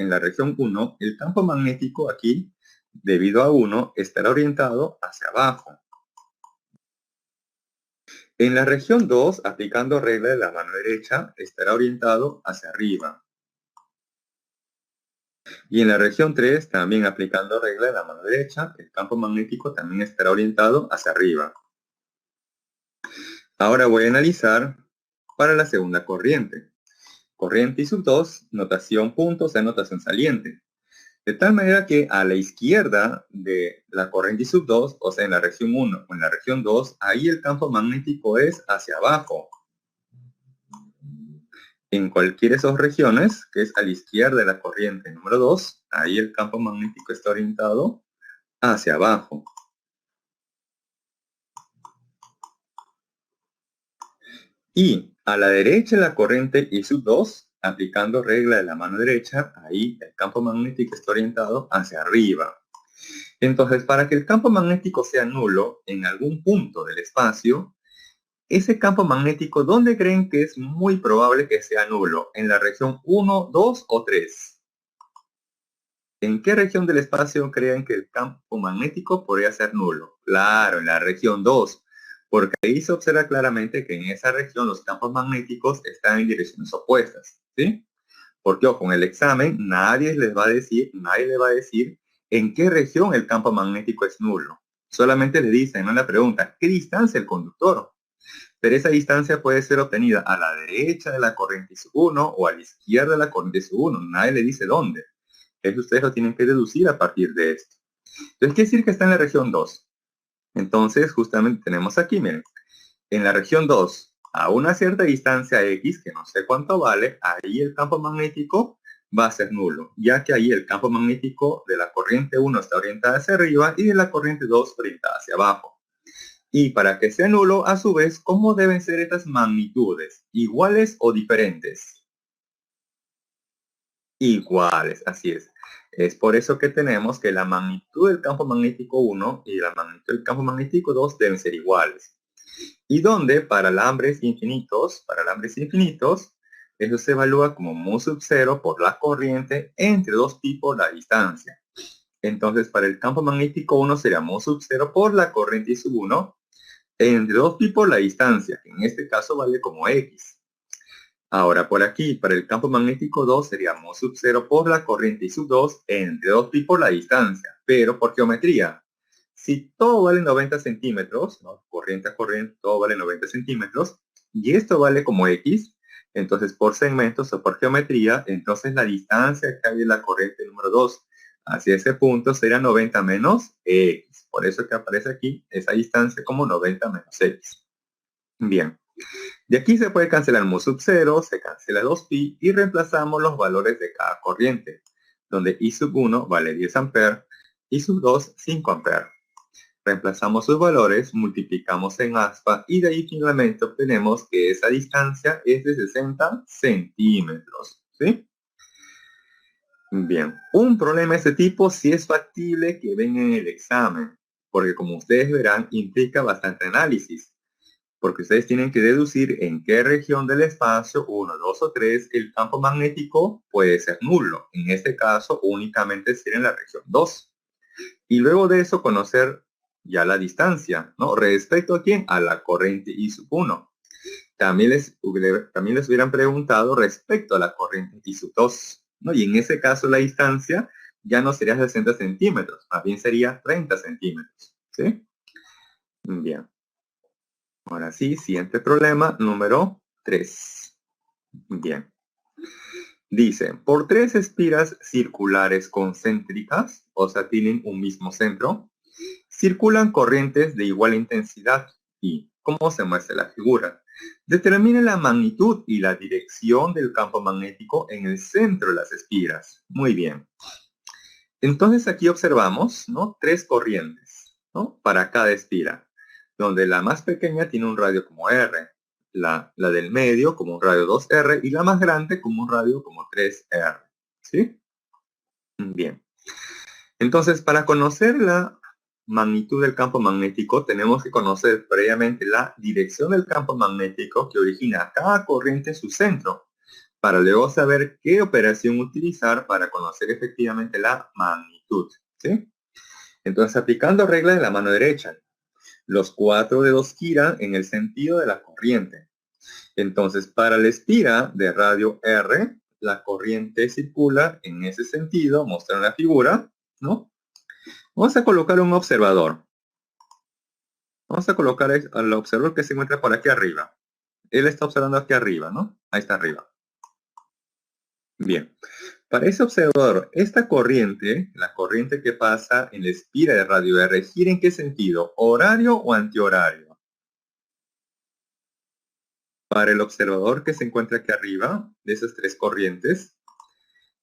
el campo magnético aquí, debido a 1, estará orientado hacia abajo. En la región 2, aplicando regla de la mano derecha, estará orientado hacia arriba. Y en la región 3, también aplicando regla de la mano derecha, el campo magnético también estará orientado hacia arriba. Ahora voy a analizar para la segunda corriente. Corriente I sub 2, notación punto, o sea, notación saliente. De tal manera que a la izquierda de la corriente I sub 2, o sea, en la región 1 o en la región 2, ahí el campo magnético es hacia abajo. En cualquiera de esas regiones, que es a la izquierda de la corriente número 2, ahí el campo magnético está orientado hacia abajo. Y a la derecha de la corriente I sub 2, aplicando regla de la mano derecha, ahí el campo magnético está orientado hacia arriba. Entonces, para que el campo magnético sea nulo en algún punto del espacio, ese campo magnético, ¿dónde creen que es muy probable que sea nulo? ¿En la región 1, 2 o 3? ¿En qué región del espacio creen que el campo magnético podría ser nulo? Claro, en la región 2, porque ahí se observa claramente que en esa región los campos magnéticos están en direcciones opuestas, ¿sí? Porque ojo, en el examen nadie le va a decir en qué región el campo magnético es nulo. Solamente le dicen en la pregunta, ¿qué distancia el conductor? Pero esa distancia puede ser obtenida a la derecha de la corriente I1 o a la izquierda de la corriente I1. Nadie le dice dónde. Eso ustedes lo tienen que deducir a partir de esto. Entonces, quiere decir que está en la región 2. Entonces, justamente tenemos aquí, miren, en la región 2, a una cierta distancia X, que no sé cuánto vale, ahí el campo magnético va a ser nulo, ya que ahí el campo magnético de la corriente 1 está orientada hacia arriba y de la corriente 2 orientada hacia abajo. Y para que sea nulo, a su vez, ¿cómo deben ser estas magnitudes? ¿Iguales o diferentes? Iguales, así es. Es por eso que tenemos que la magnitud del campo magnético 1 y la magnitud del campo magnético 2 deben ser iguales. Y donde para alambres infinitos, eso se evalúa como mu sub 0 por la corriente entre dos pi por la distancia. Entonces, para el campo magnético 1 sería mu sub 0 por la corriente I sub 1 entre 2pi por la distancia, que en este caso vale como X. Ahora por aquí, para el campo magnético 2 sería mu sub 0 por la corriente I sub 2 entre 2pi por la distancia, pero por geometría. Si todo vale 90 centímetros, ¿no? Corriente a corriente, todo vale 90 centímetros, y esto vale como X, entonces por segmentos o por geometría, entonces la distancia que hay de la corriente número 2 hacia ese punto será 90 menos X. Por eso que aparece aquí esa distancia como 90 menos X. Bien. De aquí se puede cancelar mu sub 0, se cancela 2pi y reemplazamos los valores de cada corriente, donde I sub 1 vale 10 amperes, I sub 2 5 amperes. Reemplazamos sus valores, multiplicamos en aspa y de ahí finalmente obtenemos que esa distancia es de 60 centímetros. ¿Sí? Bien, un problema de este tipo sí es factible que venga en el examen, porque como ustedes verán implica bastante análisis, porque ustedes tienen que deducir en qué región del espacio, 1, 2 o 3, el campo magnético puede ser nulo. En este caso únicamente sería en la región 2. Y luego de eso conocer ya la distancia, ¿no? Respecto a quién, a la corriente I sub 1. También les hubieran preguntado respecto a la corriente I sub 2, ¿no? Y en ese caso la distancia ya no sería 60 centímetros, más bien sería 30 centímetros, ¿sí? Bien. Ahora sí, siguiente problema, número 3. Bien. Dice, por 3 espiras circulares concéntricas, o sea, tienen un mismo centro, circulan corrientes de igual intensidad y, como se muestra en la figura, determine la magnitud y la dirección del campo magnético en el centro de las espiras. Muy bien. Entonces aquí observamos, ¿no? 3 corrientes, ¿no? Para cada espira, donde la más pequeña tiene un radio como R, la del medio como un radio 2R y la más grande como un radio como 3R. ¿Sí? Bien. Entonces, para conocer la magnitud del campo magnético, tenemos que conocer previamente la dirección del campo magnético que origina cada corriente en su centro, para luego saber qué operación utilizar para conocer efectivamente la magnitud. ¿Sí? Entonces, aplicando regla de la mano derecha, los 4 dedos giran en el sentido de la corriente. Entonces, para la espira de radio R, la corriente circula en ese sentido, mostrando la figura, ¿no? Vamos a colocar un observador. Vamos a colocar al observador que se encuentra por aquí arriba. Él está observando aquí arriba, ¿no? Ahí está arriba. Bien. Para ese observador, esta corriente, la corriente que pasa en la espira de radio R, ¿gira en qué sentido? ¿Horario o antihorario? Para el observador que se encuentra aquí arriba, de esas tres corrientes,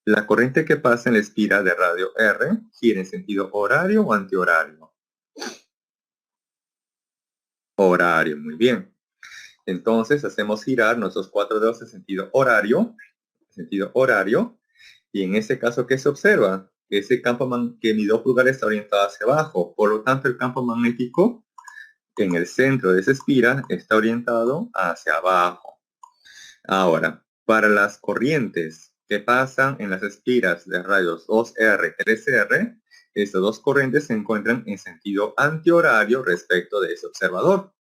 la corriente que pasa en la espira de radio R, ¿gira en sentido horario o antihorario? Horario, muy bien. Entonces hacemos girar nuestros 4 dedos en sentido horario, y en ese caso, ¿qué se observa? Ese campo que mi 2 pulgares está orientado hacia abajo, por lo tanto el campo magnético en el centro de esa espira está orientado hacia abajo. Ahora, para las corrientes que pasan en las espiras de radios 2R y 3R, estas dos corrientes se encuentran en sentido antihorario respecto de ese observador.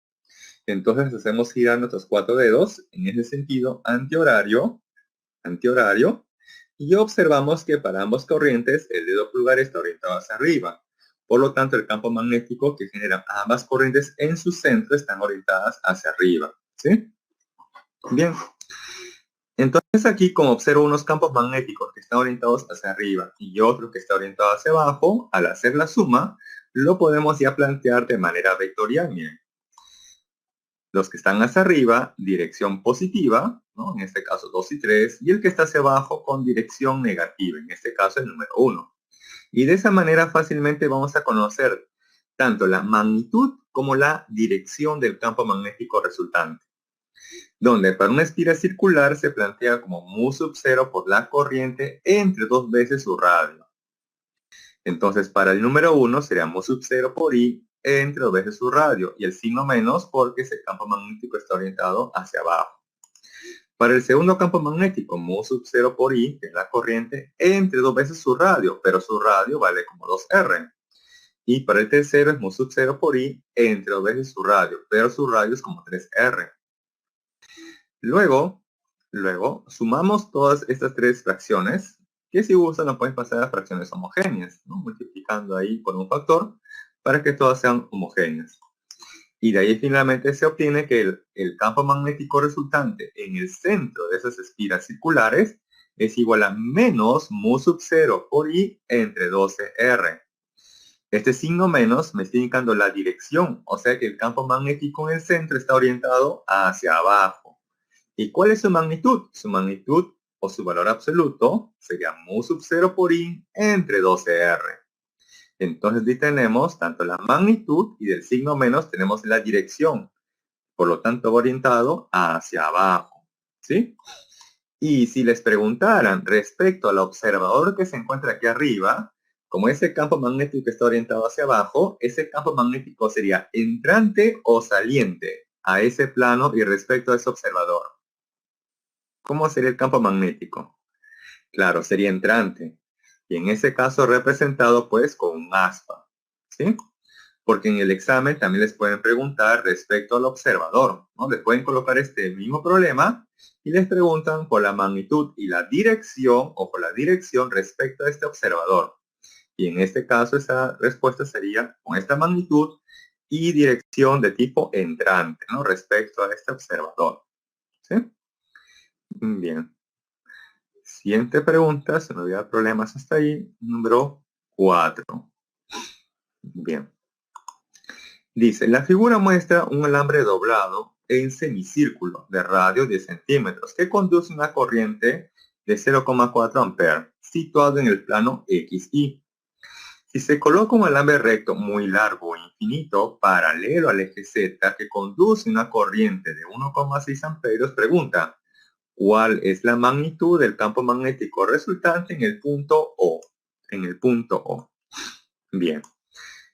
Entonces hacemos girar nuestros 4 dedos en ese sentido antihorario, y observamos que para ambas corrientes el dedo pulgar está orientado hacia arriba. Por lo tanto, el campo magnético que generan ambas corrientes en su centro están orientadas hacia arriba. ¿Sí? Bien. Entonces aquí, como observo unos campos magnéticos que están orientados hacia arriba y otros que están orientados hacia abajo, al hacer la suma, lo podemos ya plantear de manera vectorial. Miren. Los que están hacia arriba, dirección positiva, ¿no? En este caso 2 y 3, y el que está hacia abajo con dirección negativa, en este caso el número 1. Y de esa manera fácilmente vamos a conocer tanto la magnitud como la dirección del campo magnético resultante, donde para una espira circular se plantea como mu sub 0 por la corriente entre 2 veces su radio. Entonces para el número 1 sería mu sub 0 por i entre 2 veces su radio, y el signo menos porque ese campo magnético está orientado hacia abajo. Para el segundo campo magnético, mu sub 0 por i, que es la corriente, entre 2 veces su radio, pero su radio vale como 2R. Y para el tercero es mu sub 0 por i, entre 2 veces su radio, pero su radio es como 3R. Luego, sumamos todas estas tres fracciones, que si gustan lo pueden pasar a fracciones homogéneas, ¿no? Multiplicando ahí por un factor para que todas sean homogéneas. Y de ahí finalmente se obtiene que el campo magnético resultante en el centro de esas espiras circulares es igual a menos mu sub 0 por i entre 12R. Este signo menos me está indicando la dirección, o sea que el campo magnético en el centro está orientado hacia abajo. ¿Y cuál es su magnitud? Su magnitud o su valor absoluto sería mu sub 0 por i entre 12R. Entonces ahí tenemos tanto la magnitud y del signo menos tenemos la dirección. Por lo tanto, va orientado hacia abajo. ¿Sí? Y si les preguntaran respecto al observador que se encuentra aquí arriba, como ese campo magnético está orientado hacia abajo, ese campo magnético sería entrante o saliente a ese plano y respecto a ese observador. ¿Cómo sería el campo magnético? Claro, sería entrante. Y en ese caso representado pues con un aspa. ¿Sí? Porque en el examen también les pueden preguntar respecto al observador, ¿no? Les pueden colocar este mismo problema y les preguntan por la magnitud y la dirección o por la dirección respecto a este observador. Y en este caso esa respuesta sería con esta magnitud y dirección de tipo entrante, ¿no? Respecto a este observador. ¿Sí? Bien. Siguiente pregunta, se me olvidan problemas hasta ahí, número 4. Bien. Dice, la figura muestra un alambre doblado en semicírculo de radio 10 centímetros que conduce una corriente de 0,4 amperes situado en el plano XY. Si se coloca un alambre recto muy largo e infinito paralelo al eje Z que conduce una corriente de 1,6 amperios, pregunta, ¿cuál es la magnitud del campo magnético resultante en el punto O? En el punto O. Bien.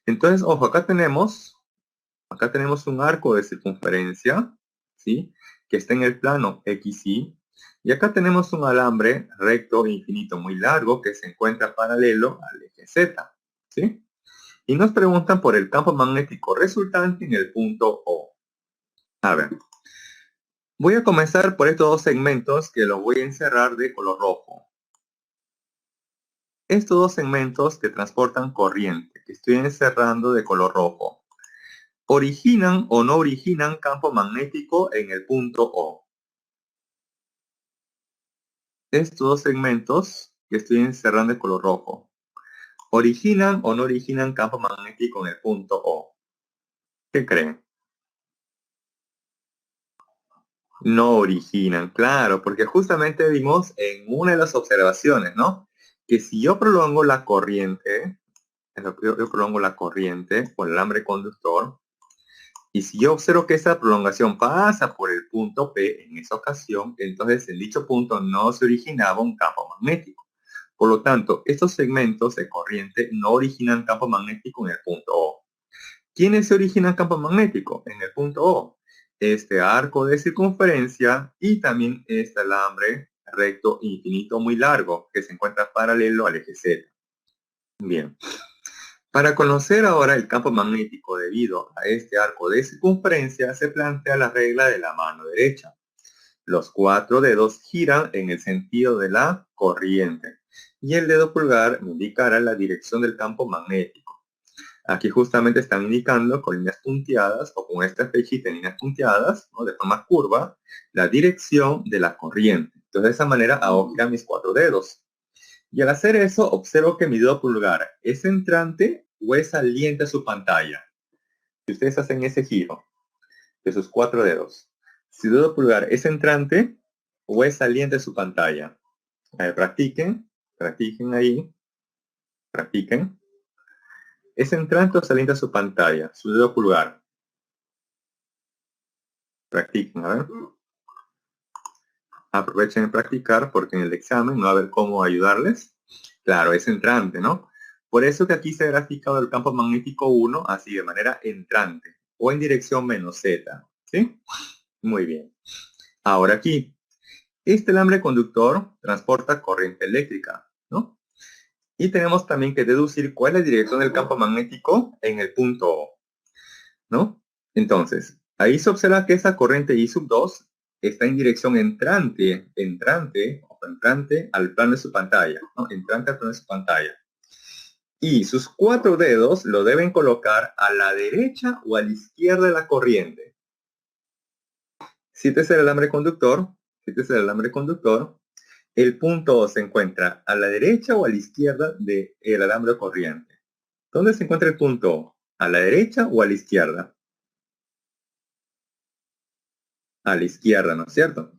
Entonces, ojo, acá tenemos un arco de circunferencia, ¿sí? Que está en el plano XY. Y acá tenemos un alambre recto e infinito muy largo que se encuentra paralelo al eje Z, ¿sí? Y nos preguntan por el campo magnético resultante en el punto O. A ver, voy a comenzar por estos dos segmentos que los voy a encerrar de color rojo. Estos dos segmentos que transportan corriente, que estoy encerrando de color rojo. ¿Originan o no originan campo magnético en el punto O? Estos dos segmentos que estoy encerrando de color rojo, ¿originan o no originan campo magnético en el punto O? ¿Qué creen? No originan, claro, porque justamente vimos en una de las observaciones, ¿no? Que si yo prolongo la corriente, yo prolongo la corriente por el alambre conductor, y si yo observo que esa prolongación pasa por el punto P en esa ocasión, entonces en dicho punto no se originaba un campo magnético. Por lo tanto, estos segmentos de corriente no originan campo magnético en el punto O. ¿Quiénes se originan campo magnético en el punto O? Este arco de circunferencia y también este alambre recto infinito muy largo que se encuentra paralelo al eje Z. Bien. Para conocer ahora el campo magnético debido a este arco de circunferencia, se plantea la regla de la mano derecha. Los 4 dedos giran en el sentido de la corriente y el dedo pulgar indicará la dirección del campo magnético. Aquí justamente están indicando con líneas punteadas o con esta flechita en líneas punteadas, ¿no? De forma curva, la dirección de la corriente. Entonces de esa manera hago girar mis 4 dedos. Y al hacer eso, observo que mi dedo pulgar es entrante o es saliente a su pantalla. Si ustedes hacen ese giro de sus 4 dedos, si el dedo pulgar es entrante o es saliente a su pantalla. A ver, practiquen ahí, practiquen. Es entrante o saliente a su pantalla, su dedo pulgar. Practiquen, a ver. Aprovechen de practicar porque en el examen no va a ver cómo ayudarles. Claro, es entrante, ¿no? Por eso que aquí se ha graficado el campo magnético 1 así de manera entrante o en dirección menos Z, ¿sí? Muy bien. Ahora aquí, este alambre conductor transporta corriente eléctrica, ¿no? Y tenemos también que deducir cuál es la dirección del campo magnético en el punto O, ¿no? Entonces, ahí se observa que esa corriente I sub 2 está en dirección entrante al plano de su pantalla, ¿no? Entrante al plano de su pantalla. Y sus 4 dedos lo deben colocar a la derecha o a la izquierda de la corriente. Si este es el alambre conductor, el punto O se encuentra a la derecha o a la izquierda del alambre corriente. ¿Dónde se encuentra el punto O? ¿A la derecha o a la izquierda? A la izquierda, ¿no es cierto?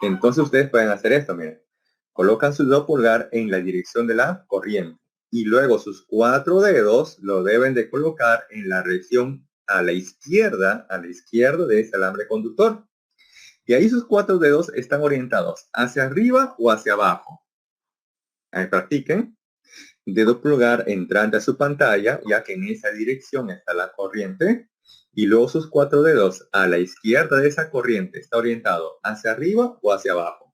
Entonces ustedes pueden hacer esto, miren. Colocan su dedo pulgar en la dirección de la corriente y luego sus 4 dedos lo deben de colocar en la región a la izquierda de ese alambre conductor. Y ahí sus 4 dedos están orientados hacia arriba o hacia abajo. Ahí practiquen. Dedo pulgar entrante a su pantalla, ya que en esa dirección está la corriente. Y luego sus 4 dedos a la izquierda de esa corriente está orientado hacia arriba o hacia abajo.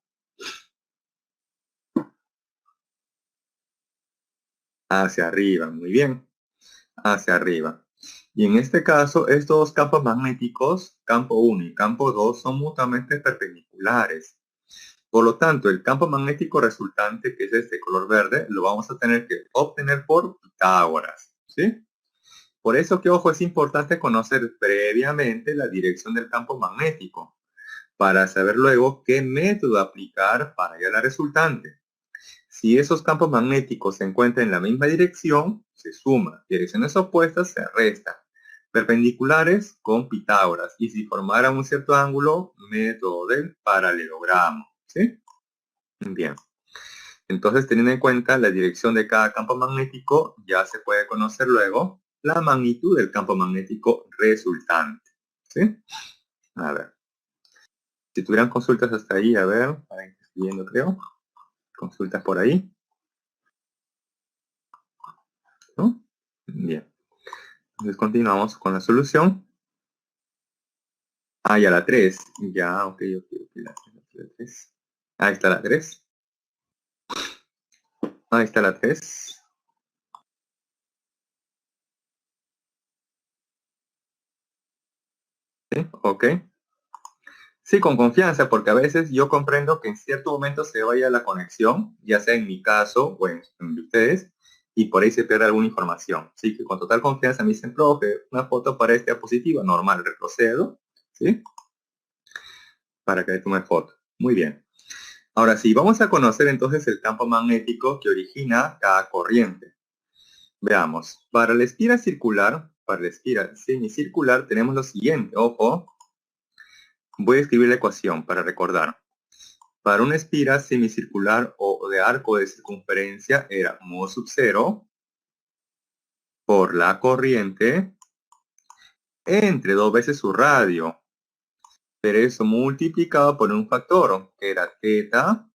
Hacia arriba, muy bien. Hacia arriba. Y en este caso, estos dos campos magnéticos, campo 1 y campo 2, son mutuamente perpendiculares. Por lo tanto, el campo magnético resultante, que es este color verde, lo vamos a tener que obtener por Pitágoras, ¿sí? Por eso que, ojo, es importante conocer previamente la dirección del campo magnético, para saber luego qué método aplicar para hallar la resultante. Si esos campos magnéticos se encuentran en la misma dirección, se suma. Direcciones opuestas se restan. Perpendiculares con Pitágoras. Y si formaran un cierto ángulo, método del paralelogramo, ¿sí? Bien. Entonces, teniendo en cuenta la dirección de cada campo magnético, ya se puede conocer luego la magnitud del campo magnético resultante, ¿sí? A ver. Si tuvieran consultas hasta ahí, a ver, para ir escribiendo, creo. Consultas por ahí, ¿no? Bien. Entonces continuamos con la solución. Ah, ya la 3. Ya, ok, la 3. Ahí está la 3. Ahí está la 3. ¿Sí? Ok. Sí, con confianza, porque a veces yo comprendo que en cierto momento se vaya la conexión, ya sea en mi caso o en de ustedes, y por ahí se pierde alguna información. Así que con total confianza me dicen, profe, una foto para esta diapositiva, normal, retrocedo, ¿sí? Para que tome foto. Muy bien. Ahora sí, vamos a conocer entonces el campo magnético que origina cada corriente. Veamos, para la espiral circular, para la espiral semicircular tenemos lo siguiente, ojo, voy a escribir la ecuación para recordar. Para una espiral semicircular o de arco de circunferencia era mu sub 0 por la corriente entre 2 veces su radio, pero eso multiplicado por un factor que era θ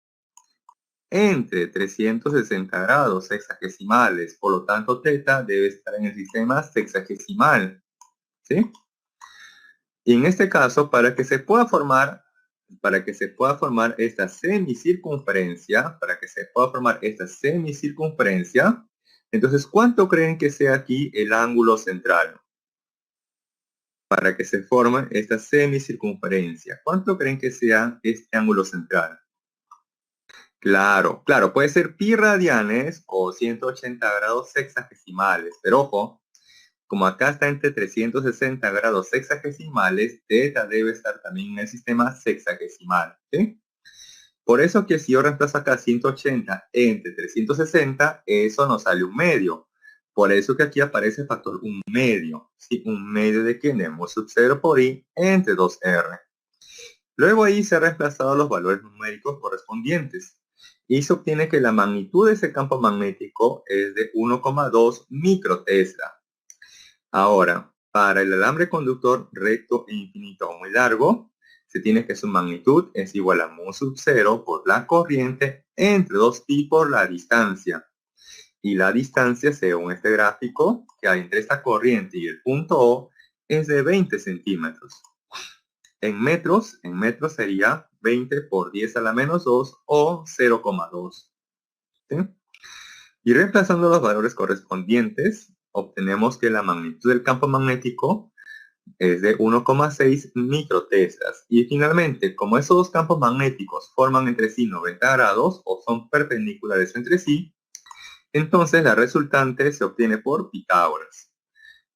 entre 360 grados sexagesimales, por lo tanto θ debe estar en el sistema sexagesimal, ¿sí? Y en este caso, para que se pueda formar esta semicircunferencia, entonces, ¿cuánto creen que sea aquí el ángulo central? Para que se forme esta semicircunferencia, ¿cuánto creen que sea este ángulo central? Claro, puede ser pi radianes o 180 grados sexagesimales, pero ojo, como acá está entre 360 grados sexagesimales, θ debe estar también en el sistema sexagesimal, ¿sí? Por eso que si yo reemplazo acá 180 entre 360, eso nos sale un medio. Por eso que aquí aparece el factor un medio, ¿sí? Un medio de que mu sub 0 por i entre 2r. Luego ahí se han reemplazado los valores numéricos correspondientes y se obtiene que la magnitud de ese campo magnético es de 1,2 microtesla. Ahora, para el alambre conductor recto e infinito o muy largo, se tiene que su magnitud es igual a mu sub 0 por la corriente entre 2pi por la distancia. Y la distancia, según este gráfico, que hay entre esta corriente y el punto O, es de 20 centímetros. En metros sería 20 por 10 a la menos 2 o 0,2. ¿Sí? Y reemplazando los valores correspondientes, obtenemos que la magnitud del campo magnético es de 1,6 microteslas. Y finalmente, como esos dos campos magnéticos forman entre sí 90 grados o son perpendiculares entre sí, entonces la resultante se obtiene por Pitágoras.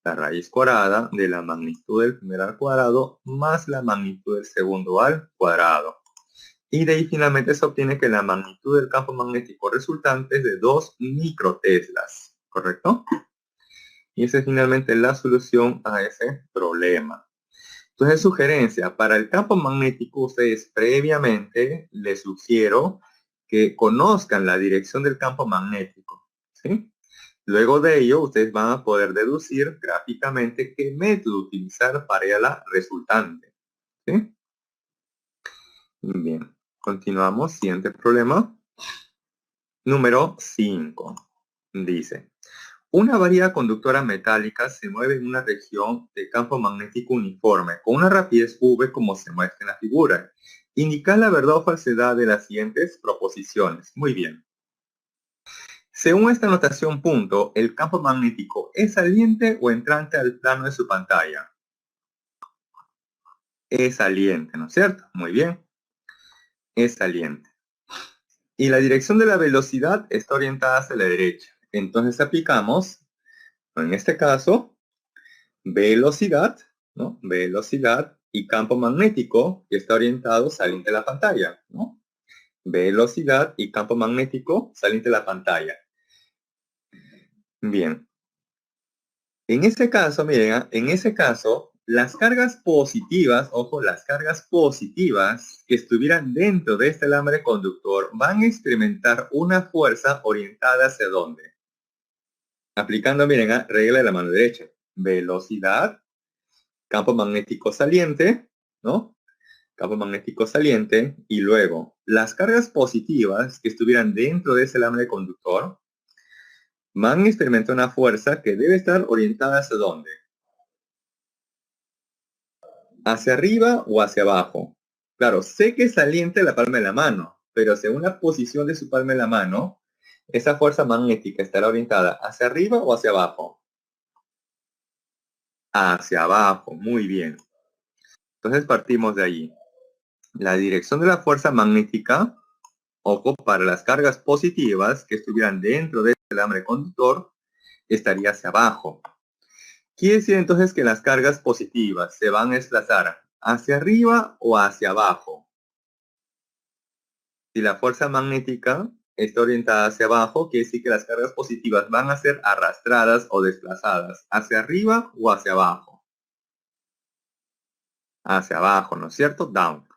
La raíz cuadrada de la magnitud del primer al cuadrado más la magnitud del segundo al cuadrado. Y de ahí finalmente se obtiene que la magnitud del campo magnético resultante es de 2 microteslas, ¿correcto? Y esa es finalmente la solución a ese problema. Entonces, sugerencia, para el campo magnético, ustedes previamente les sugiero que conozcan la dirección del campo magnético, ¿sí? Luego de ello, ustedes van a poder deducir gráficamente qué método utilizar para la resultante, ¿sí? Bien, continuamos. Siguiente problema. Número 5. Dice, una varilla conductora metálica se mueve en una región de campo magnético uniforme con una rapidez v como se muestra en la figura. Indica la verdad o falsedad de las siguientes proposiciones. Muy bien. Según esta notación punto, ¿el campo magnético es saliente o entrante al plano de su pantalla? Es saliente, ¿no es cierto? Muy bien. Es saliente. Y la dirección de la velocidad está orientada hacia la derecha. Entonces aplicamos, en este caso, velocidad, ¿no? Velocidad y campo magnético que está orientado saliente de la pantalla, ¿no? Velocidad y campo magnético saliente de la pantalla. Bien. En ese caso, miren, en ese caso, las cargas positivas, ojo, las cargas positivas que estuvieran dentro de este alambre conductor van a experimentar una fuerza orientada hacia dónde. Aplicando, miren, regla de la mano derecha. Velocidad, campo magnético saliente, ¿no? Campo magnético saliente. Y luego, las cargas positivas que estuvieran dentro de ese alambre conductor van a experimentar una fuerza que debe estar orientada hacia dónde. ¿Hacia arriba o hacia abajo? Claro, sé que es saliente la palma de la mano, pero según la posición de su palma de la mano, esa fuerza magnética estará orientada hacia arriba o hacia abajo. Hacia abajo, muy bien. Entonces partimos de allí. La dirección de la fuerza magnética, ojo, para las cargas positivas que estuvieran dentro de el alambre conductor estaría hacia abajo. Quiere decir entonces que las cargas positivas se van a desplazar hacia arriba o hacia abajo. Si la fuerza magnética está orientada hacia abajo, quiere decir que las cargas positivas van a ser arrastradas o desplazadas hacia arriba o hacia abajo. Hacia abajo, ¿no es cierto? Down.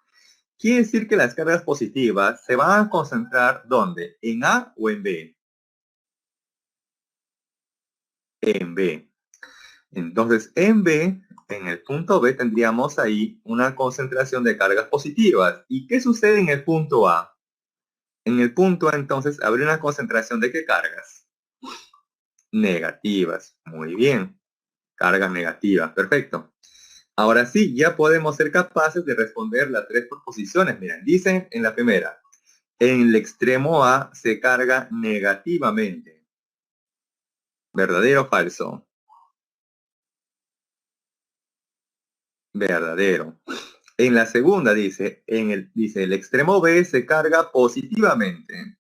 Quiere decir que las cargas positivas se van a concentrar ¿dónde? ¿En A o en B? En B. Entonces, en B, en el punto B, tendríamos ahí una concentración de cargas positivas. ¿Y qué sucede en el punto A? En el punto A, entonces, habría una concentración de ¿qué cargas? Negativas. Muy bien. Cargas negativas. Perfecto. Ahora sí, ya podemos ser capaces de responder las tres proposiciones. Miren, dicen en la primera, en el extremo A se carga negativamente. ¿Verdadero o falso? Verdadero. En la segunda dice, el extremo B se carga positivamente.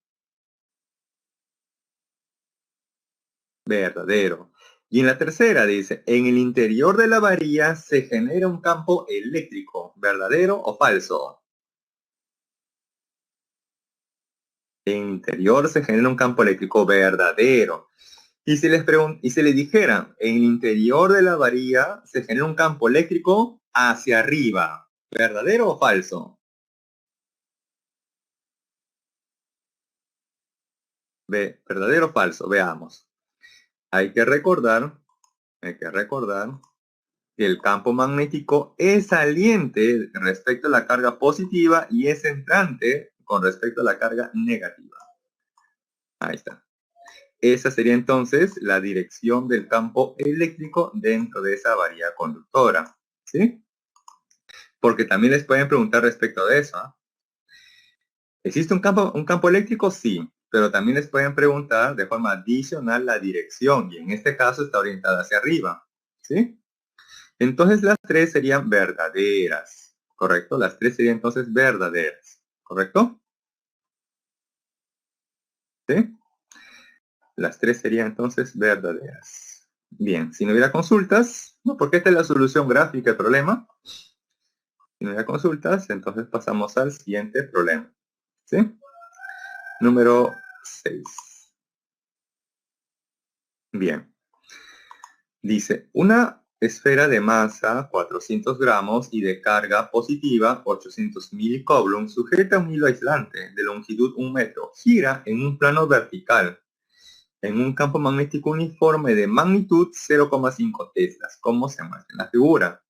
Verdadero. Y en la tercera dice, en el interior de la varilla se genera un campo eléctrico. ¿Verdadero o falso? En el interior se genera un campo eléctrico. Verdadero. Y si les dijera, en el interior de la varilla se genera un campo eléctrico hacia arriba. ¿Verdadero o falso? ¿Verdadero o falso? Veamos. Hay que recordar que el campo magnético es saliente respecto a la carga positiva y es entrante con respecto a la carga negativa. Ahí está. Esa sería entonces la dirección del campo eléctrico dentro de esa varilla conductora. ¿Sí? Porque también les pueden preguntar respecto de eso. ¿Existe un campo eléctrico? Sí, pero también les pueden preguntar de forma adicional la dirección y en este caso está orientada hacia arriba. ¿Sí? Entonces las tres serían verdaderas, ¿correcto? Las tres serían entonces verdaderas, ¿correcto? ¿Sí? Las tres serían entonces verdaderas. Bien, si no hubiera consultas, no, porque esta es la solución gráfica del problema. Si no hubiera consultas, entonces pasamos al siguiente problema. ¿Sí? Número 6. Bien. Dice, una esfera de masa 400 gramos y de carga positiva 800 milicoulombs sujeta a un hilo aislante de longitud 1 metro. Gira en un plano vertical en un campo magnético uniforme de magnitud 0,5 teslas, como se muestra en la figura.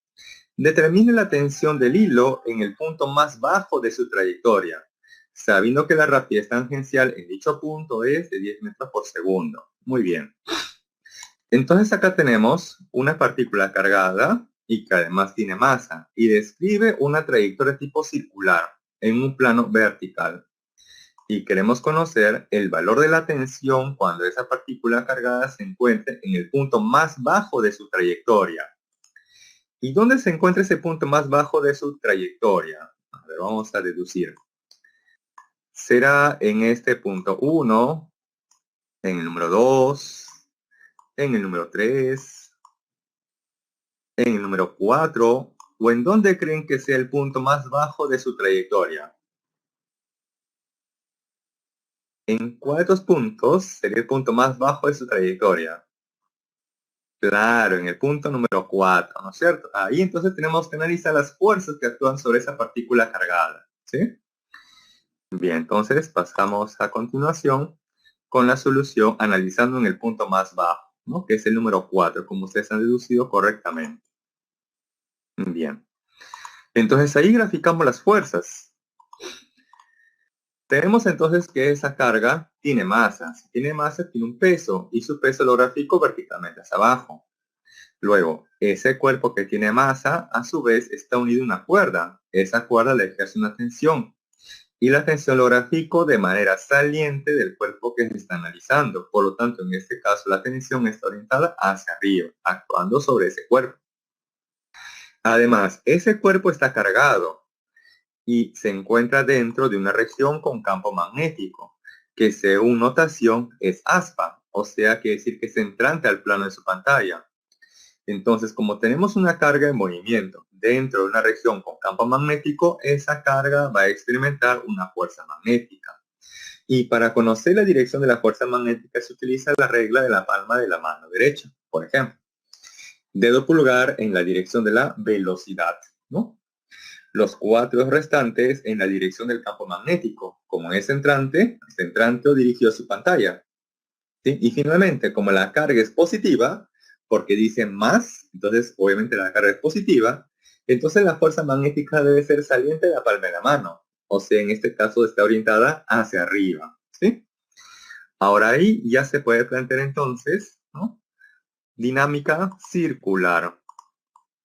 Determine la tensión del hilo en el punto más bajo de su trayectoria, sabiendo que la rapidez tangencial en dicho punto es de 10 metros por segundo. Muy bien. Entonces acá tenemos una partícula cargada y que además tiene masa y describe una trayectoria tipo circular en un plano vertical. Y queremos conocer el valor de la tensión cuando esa partícula cargada se encuentre en el punto más bajo de su trayectoria. ¿Y dónde se encuentra ese punto más bajo de su trayectoria? A ver, vamos a deducir. Será en este punto 1, en el número 2, en el número 3, en el número 4, o en dónde creen que sea el punto más bajo de su trayectoria. ¿En cuántos puntos sería el punto más bajo de su trayectoria? Claro, en el punto número 4, ¿no es cierto? Ahí entonces tenemos que analizar las fuerzas que actúan sobre esa partícula cargada, ¿sí? Bien, entonces pasamos a continuación con la solución analizando en el punto más bajo, ¿no? Que es el número 4, como ustedes han deducido correctamente. Bien. Entonces ahí graficamos las fuerzas. Tenemos entonces que esa carga tiene masa. Si tiene masa, tiene un peso y su peso lo grafico verticalmente hacia abajo. Luego, ese cuerpo que tiene masa, a su vez, está unido a una cuerda. Esa cuerda le ejerce una tensión. Y la tensión lo grafico de manera saliente del cuerpo que se está analizando. Por lo tanto, en este caso, la tensión está orientada hacia arriba, actuando sobre ese cuerpo. Además, ese cuerpo está cargado y se encuentra dentro de una región con campo magnético, que según notación es aspa. o sea, quiere decir que es entrante al plano de su pantalla. Entonces, como tenemos una carga en movimiento dentro de una región con campo magnético, esa carga va a experimentar una fuerza magnética. Y para conocer la dirección de la fuerza magnética se utiliza la regla de la palma de la mano derecha. Por ejemplo, dedo pulgar en la dirección de la velocidad, ¿no? Los 4 restantes en la dirección del campo magnético, como es entrante o dirigido a su pantalla. ¿Sí? Y finalmente, como la carga es positiva, porque dice más, entonces obviamente la carga es positiva, entonces la fuerza magnética debe ser saliente de la palma de la mano. O sea, en este caso está orientada hacia arriba. ¿Sí? Ahora ahí ya se puede plantear entonces, ¿no? Dinámica circular.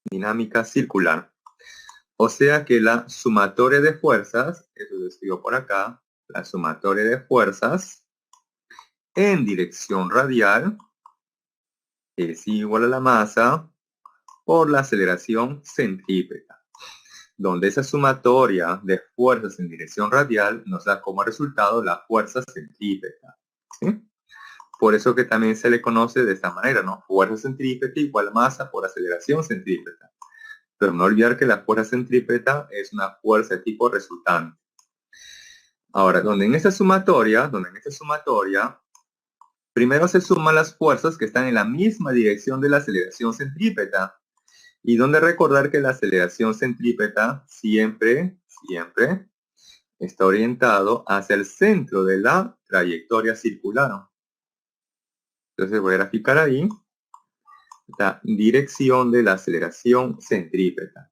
Dinámica circular. O sea que la sumatoria de fuerzas, eso lo escribo por acá, la sumatoria de fuerzas en dirección radial es igual a la masa por la aceleración centrípeta, donde esa sumatoria de fuerzas en dirección radial nos da como resultado la fuerza centrípeta. ¿Sí? Por eso que también se le conoce de esta manera, ¿no? Fuerza centrípeta igual masa por aceleración centrípeta. Pero no olvidar que la fuerza centrípeta es una fuerza de tipo resultante. Ahora, donde en esta sumatoria, primero se suman las fuerzas que están en la misma dirección de la aceleración centrípeta. Y donde recordar que la aceleración centrípeta siempre está orientado hacia el centro de la trayectoria circular. Entonces voy a graficar ahí la dirección de la aceleración centrípeta.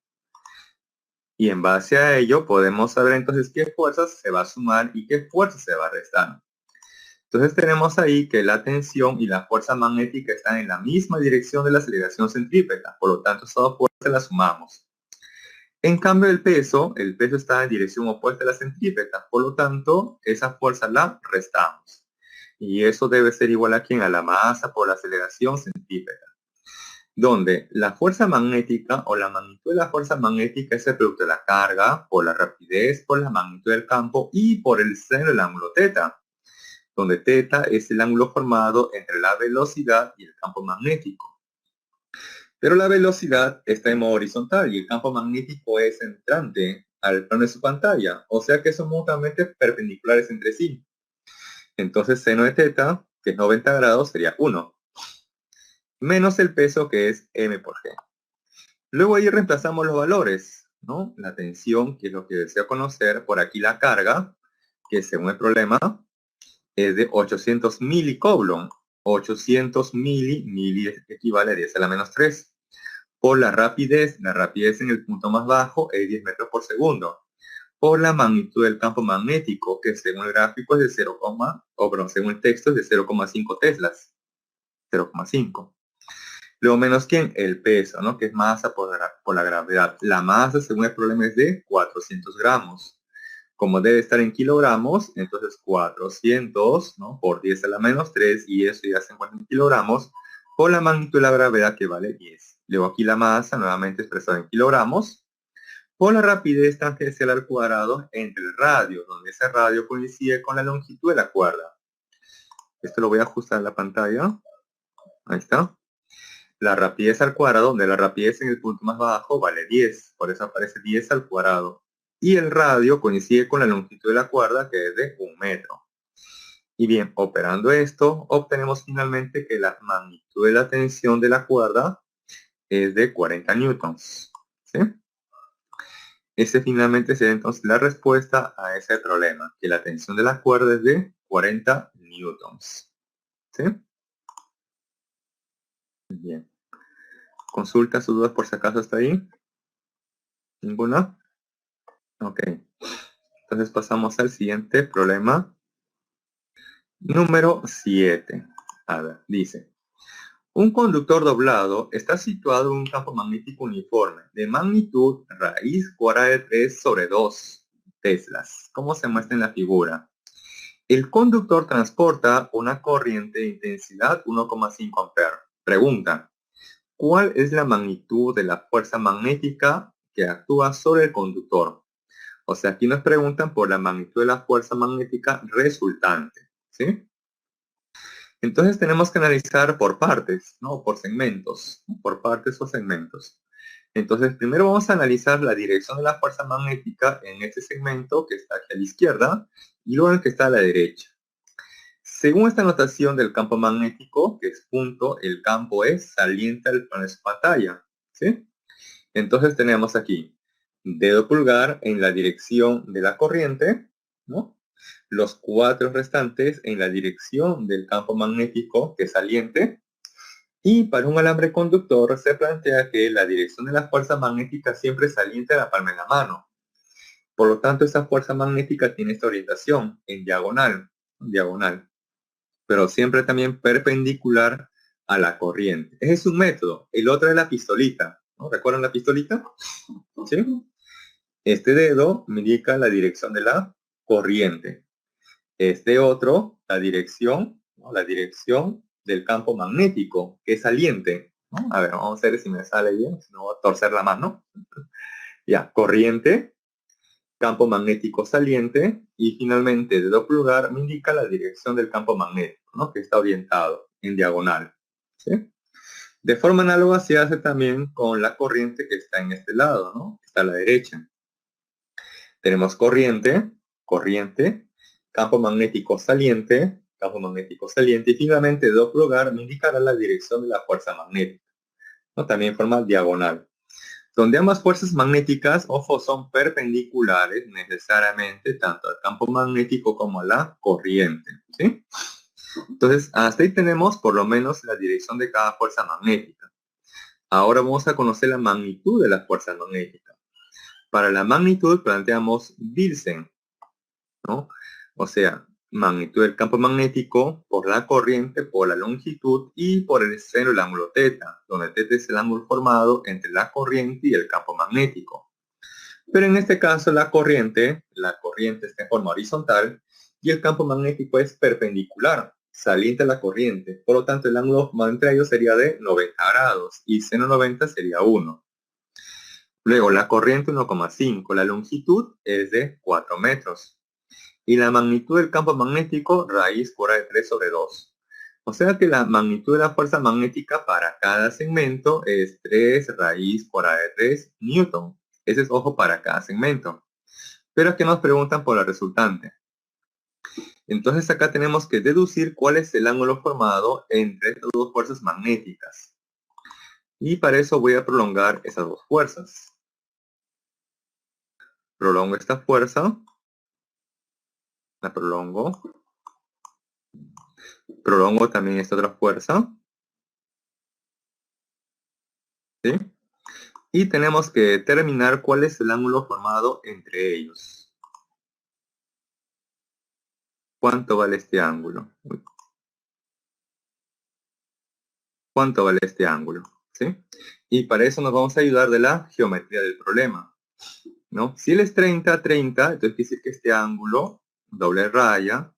Y en base a ello podemos saber entonces qué fuerzas se va a sumar y qué fuerzas se va a restar. Entonces tenemos ahí que la tensión y la fuerza magnética están en la misma dirección de la aceleración centrípeta. Por lo tanto, esas dos fuerzas las sumamos. En cambio, el peso está en dirección opuesta a la centrípeta. Por lo tanto, esa fuerza la restamos. Y eso debe ser igual a ¿quién? A la masa por la aceleración centrípeta. Donde la fuerza magnética o la magnitud de la fuerza magnética es el producto de la carga por la rapidez, por la magnitud del campo y por el seno del ángulo teta, donde teta es el ángulo formado entre la velocidad y el campo magnético. Pero la velocidad está en modo horizontal y el campo magnético es entrante al plano de su pantalla, o sea que son mutuamente perpendiculares entre sí. Entonces seno de teta, que es 90 grados, sería 1, menos el peso, que es m por g. Luego ahí reemplazamos los valores, ¿no? La tensión, que es lo que deseo conocer, por aquí la carga, que según el problema es de 800 milicoulomb. 800 mili equivale a 10 a la menos 3. Por la rapidez en el punto más bajo es 10 metros por segundo. Por la magnitud del campo magnético, que según el gráfico es de 0, según el texto es de 0,5 teslas. 0,5. Luego menos ¿quién? El peso, ¿no? Que es masa por la gravedad. La masa, según el problema, es de 400 gramos. Como debe estar en kilogramos, entonces 400, ¿no? Por 10 a la menos 3, y eso ya se encuentra en kilogramos, por la magnitud de la gravedad, que vale 10. Luego aquí la masa, nuevamente expresada en kilogramos, por la rapidez tangencial al cuadrado entre el radio, donde ese radio coincide con la longitud de la cuerda. Esto lo voy a ajustar en la pantalla. Ahí está. La rapidez al cuadrado, donde la rapidez en el punto más bajo vale 10. Por eso aparece 10 al cuadrado. Y el radio coincide con la longitud de la cuerda, que es de 1 metro. Y bien, operando esto, obtenemos finalmente que la magnitud de la tensión de la cuerda es de 40 newtons. ¿Sí? Ese finalmente sería entonces la respuesta a ese problema, que la tensión de la cuerda es de 40 newtons. ¿Sí? Bien. ¿Consultas o dudas por si acaso hasta ahí? ¿Ninguna? Ok. Entonces pasamos al siguiente problema. Número 7. A ver, dice. Un conductor doblado está situado en un campo magnético uniforme de magnitud raíz cuadrada de 3 sobre 2 teslas, como se muestra en la figura. El conductor transporta una corriente de intensidad 1,5 amperes. Pregunta, ¿cuál es la magnitud de la fuerza magnética que actúa sobre el conductor? O sea, aquí nos preguntan por la magnitud de la fuerza magnética resultante, ¿sí? Entonces tenemos que analizar por partes, ¿no? Por segmentos, ¿no? Por partes o segmentos. Entonces, primero vamos a analizar la dirección de la fuerza magnética en este segmento que está aquí a la izquierda y luego en el que está a la derecha. Según esta notación del campo magnético, que es punto, el campo es saliente al plano de su pantalla, ¿sí? Entonces tenemos aquí dedo pulgar en la dirección de la corriente, ¿no? Los 4 restantes en la dirección del campo magnético, que es saliente. Y para un alambre conductor se plantea que la dirección de la fuerza magnética siempre es saliente a la palma de la mano. Por lo tanto, esa fuerza magnética tiene esta orientación en diagonal, pero siempre también perpendicular a la corriente. Ese es un método. El otro es la pistolita, ¿no? ¿Recuerdan la pistolita? ¿Sí? Este dedo me indica la dirección de la corriente. Este otro, la dirección, ¿no? La dirección del campo magnético, que es saliente, ¿no? A ver, vamos a ver si me sale bien, si no voy a torcer la mano. Ya, corriente, campo magnético saliente, y finalmente dedo pulgar me indica la dirección del campo magnético, ¿no? Que está orientado en diagonal, ¿sí? De forma análoga se hace también con la corriente que está en este lado, ¿no? Que está a la derecha. Tenemos corriente, campo magnético saliente, y finalmente dedo pulgar me indicará la dirección de la fuerza magnética, ¿no? También en forma diagonal. Donde ambas fuerzas magnéticas, ojo, son perpendiculares necesariamente tanto al campo magnético como a la corriente, ¿sí? Entonces, hasta ahí tenemos por lo menos la dirección de cada fuerza magnética. Ahora vamos a conocer la magnitud de la fuerza magnética. Para la magnitud planteamos Wilson, ¿no? O sea, magnitud del campo magnético por la corriente, por la longitud y por el seno del ángulo teta, donde teta es el ángulo formado entre la corriente y el campo magnético. Pero en este caso la corriente está en forma horizontal y el campo magnético es perpendicular, saliente a la corriente. Por lo tanto, el ángulo formado entre ellos sería de 90 grados y seno 90 sería 1. Luego, la corriente 1,5, la longitud es de 4 metros. Y la magnitud del campo magnético, raíz cuadrada de 3 sobre 2. O sea que la magnitud de la fuerza magnética para cada segmento es 3 raíz cuadrada de 3 newton. Ese es, ojo, para cada segmento. Pero aquí nos preguntan por la resultante. Entonces acá tenemos que deducir cuál es el ángulo formado entre estas dos fuerzas magnéticas. Y para eso voy a prolongar esas dos fuerzas. Prolongo esta fuerza. La prolongo. Prolongo también esta otra fuerza. ¿Sí? Y tenemos que determinar cuál es el ángulo formado entre ellos. ¿Cuánto vale este ángulo? ¿Cuánto vale este ángulo? ¿Sí? Y para eso nos vamos a ayudar de la geometría del problema, ¿no? Si él es 30, 30, entonces quiere decir que este ángulo, doble raya,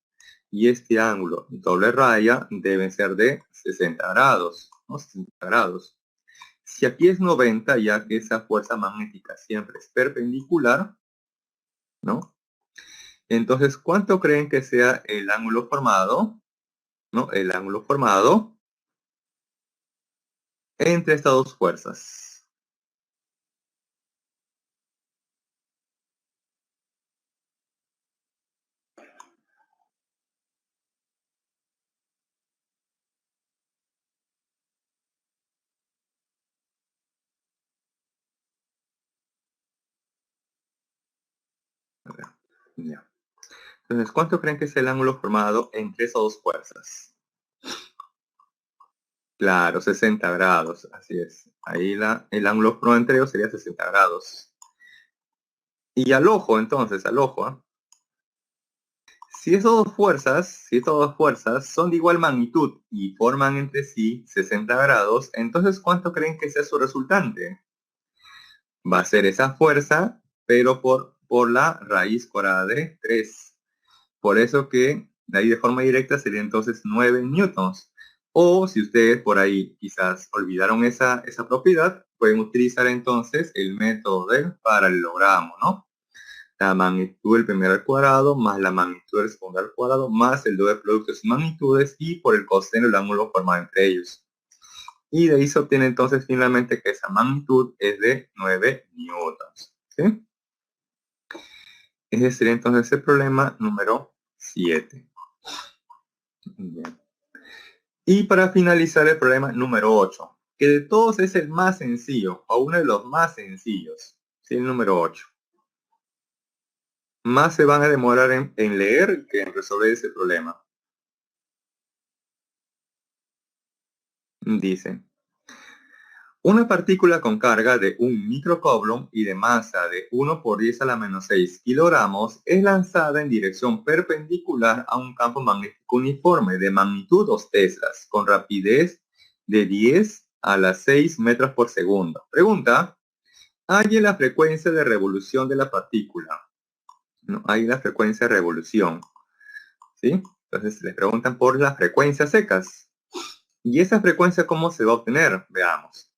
y este ángulo, doble raya, deben ser de 60 grados, ¿no? 60 grados. Si aquí es 90, ya que esa fuerza magnética siempre es perpendicular, ¿no? Entonces, ¿cuánto creen que sea el ángulo formado? ¿No? El ángulo formado entre estas dos fuerzas. Ya. Entonces, ¿cuánto creen que es el ángulo formado entre esas dos fuerzas? Claro, 60 grados, así es. Ahí el ángulo formado entre ellos sería 60 grados. Y al ojo, entonces, al ojo, ¿eh? Si esas dos fuerzas son de igual magnitud y forman entre sí 60 grados, entonces ¿cuánto creen que sea su resultante? Va a ser esa fuerza, pero por la raíz cuadrada de 3. Por eso que de ahí de forma directa sería entonces 9 newtons. O si ustedes por ahí quizás olvidaron esa propiedad, pueden utilizar entonces el método del paralelogramo, ¿no? la magnitud del primero al cuadrado más la magnitud del segundo al cuadrado más el doble producto de sus magnitudes y por el coseno del ángulo formado entre ellos. Y de ahí se obtiene entonces finalmente que esa magnitud es de 9 newtons. ¿Sí? Ese sería entonces el problema número 7. Bien. Y para finalizar el problema número 8, que de todos es el más sencillo, o uno de los más sencillos. ¿Sí? El número 8. Más se van a demorar en leer que en resolver ese problema. Dice, una partícula con carga de 1 microcoulomb y de masa de 1 por 10 a la menos 6 kilogramos es lanzada en dirección perpendicular a un campo magnético uniforme de magnitud 2 teslas con rapidez de 10 a las 6 metros por segundo. Pregunta, halle la frecuencia de revolución de la partícula. No, hay la frecuencia de revolución. ¿Sí? Entonces les preguntan por las frecuencias secas. ¿Y esa frecuencia cómo se va a obtener? Veamos.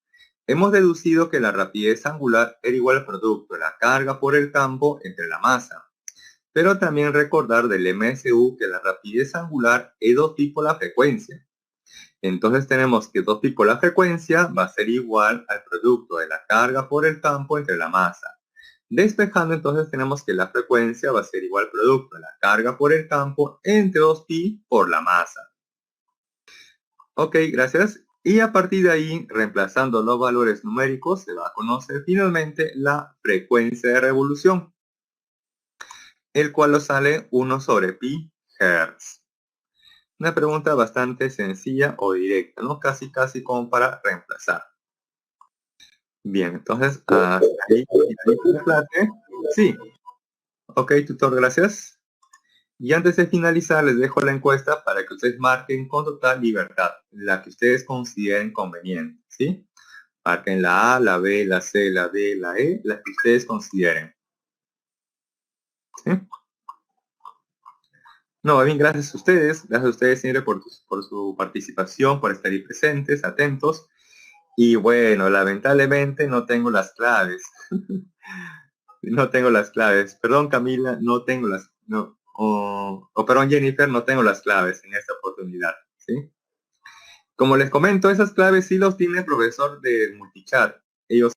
Hemos deducido que la rapidez angular era igual al producto de la carga por el campo entre la masa. Pero también recordar del MSU que la rapidez angular es 2pi por la frecuencia. Entonces tenemos que 2pi por la frecuencia va a ser igual al producto de la carga por el campo entre la masa. Despejando, entonces tenemos que la frecuencia va a ser igual al producto de la carga por el campo entre 2pi por la masa. Ok, gracias. Y a partir de ahí, reemplazando los valores numéricos, se va a conocer finalmente la frecuencia de revolución, el cual nos sale 1 sobre pi hertz. Una pregunta bastante sencilla o directa, ¿no? Casi como para reemplazar. Bien, entonces, hasta ahí la clase. Sí. Ok, tutor, gracias. Y antes de finalizar, les dejo la encuesta para que ustedes marquen con total libertad, la que ustedes consideren conveniente, ¿sí? Marquen la A, la B, la C, la D, la E, las que ustedes consideren. ¿Sí? No, bien, gracias a ustedes siempre por su participación, por estar ahí presentes, atentos. Y bueno, lamentablemente no tengo las claves. No tengo las claves. Perdón, Camila, no tengo las... No, perdón, Jennifer, no tengo las claves en esta oportunidad, ¿sí? Como les comento, esas claves sí los tiene el profesor de Multichat. Ellos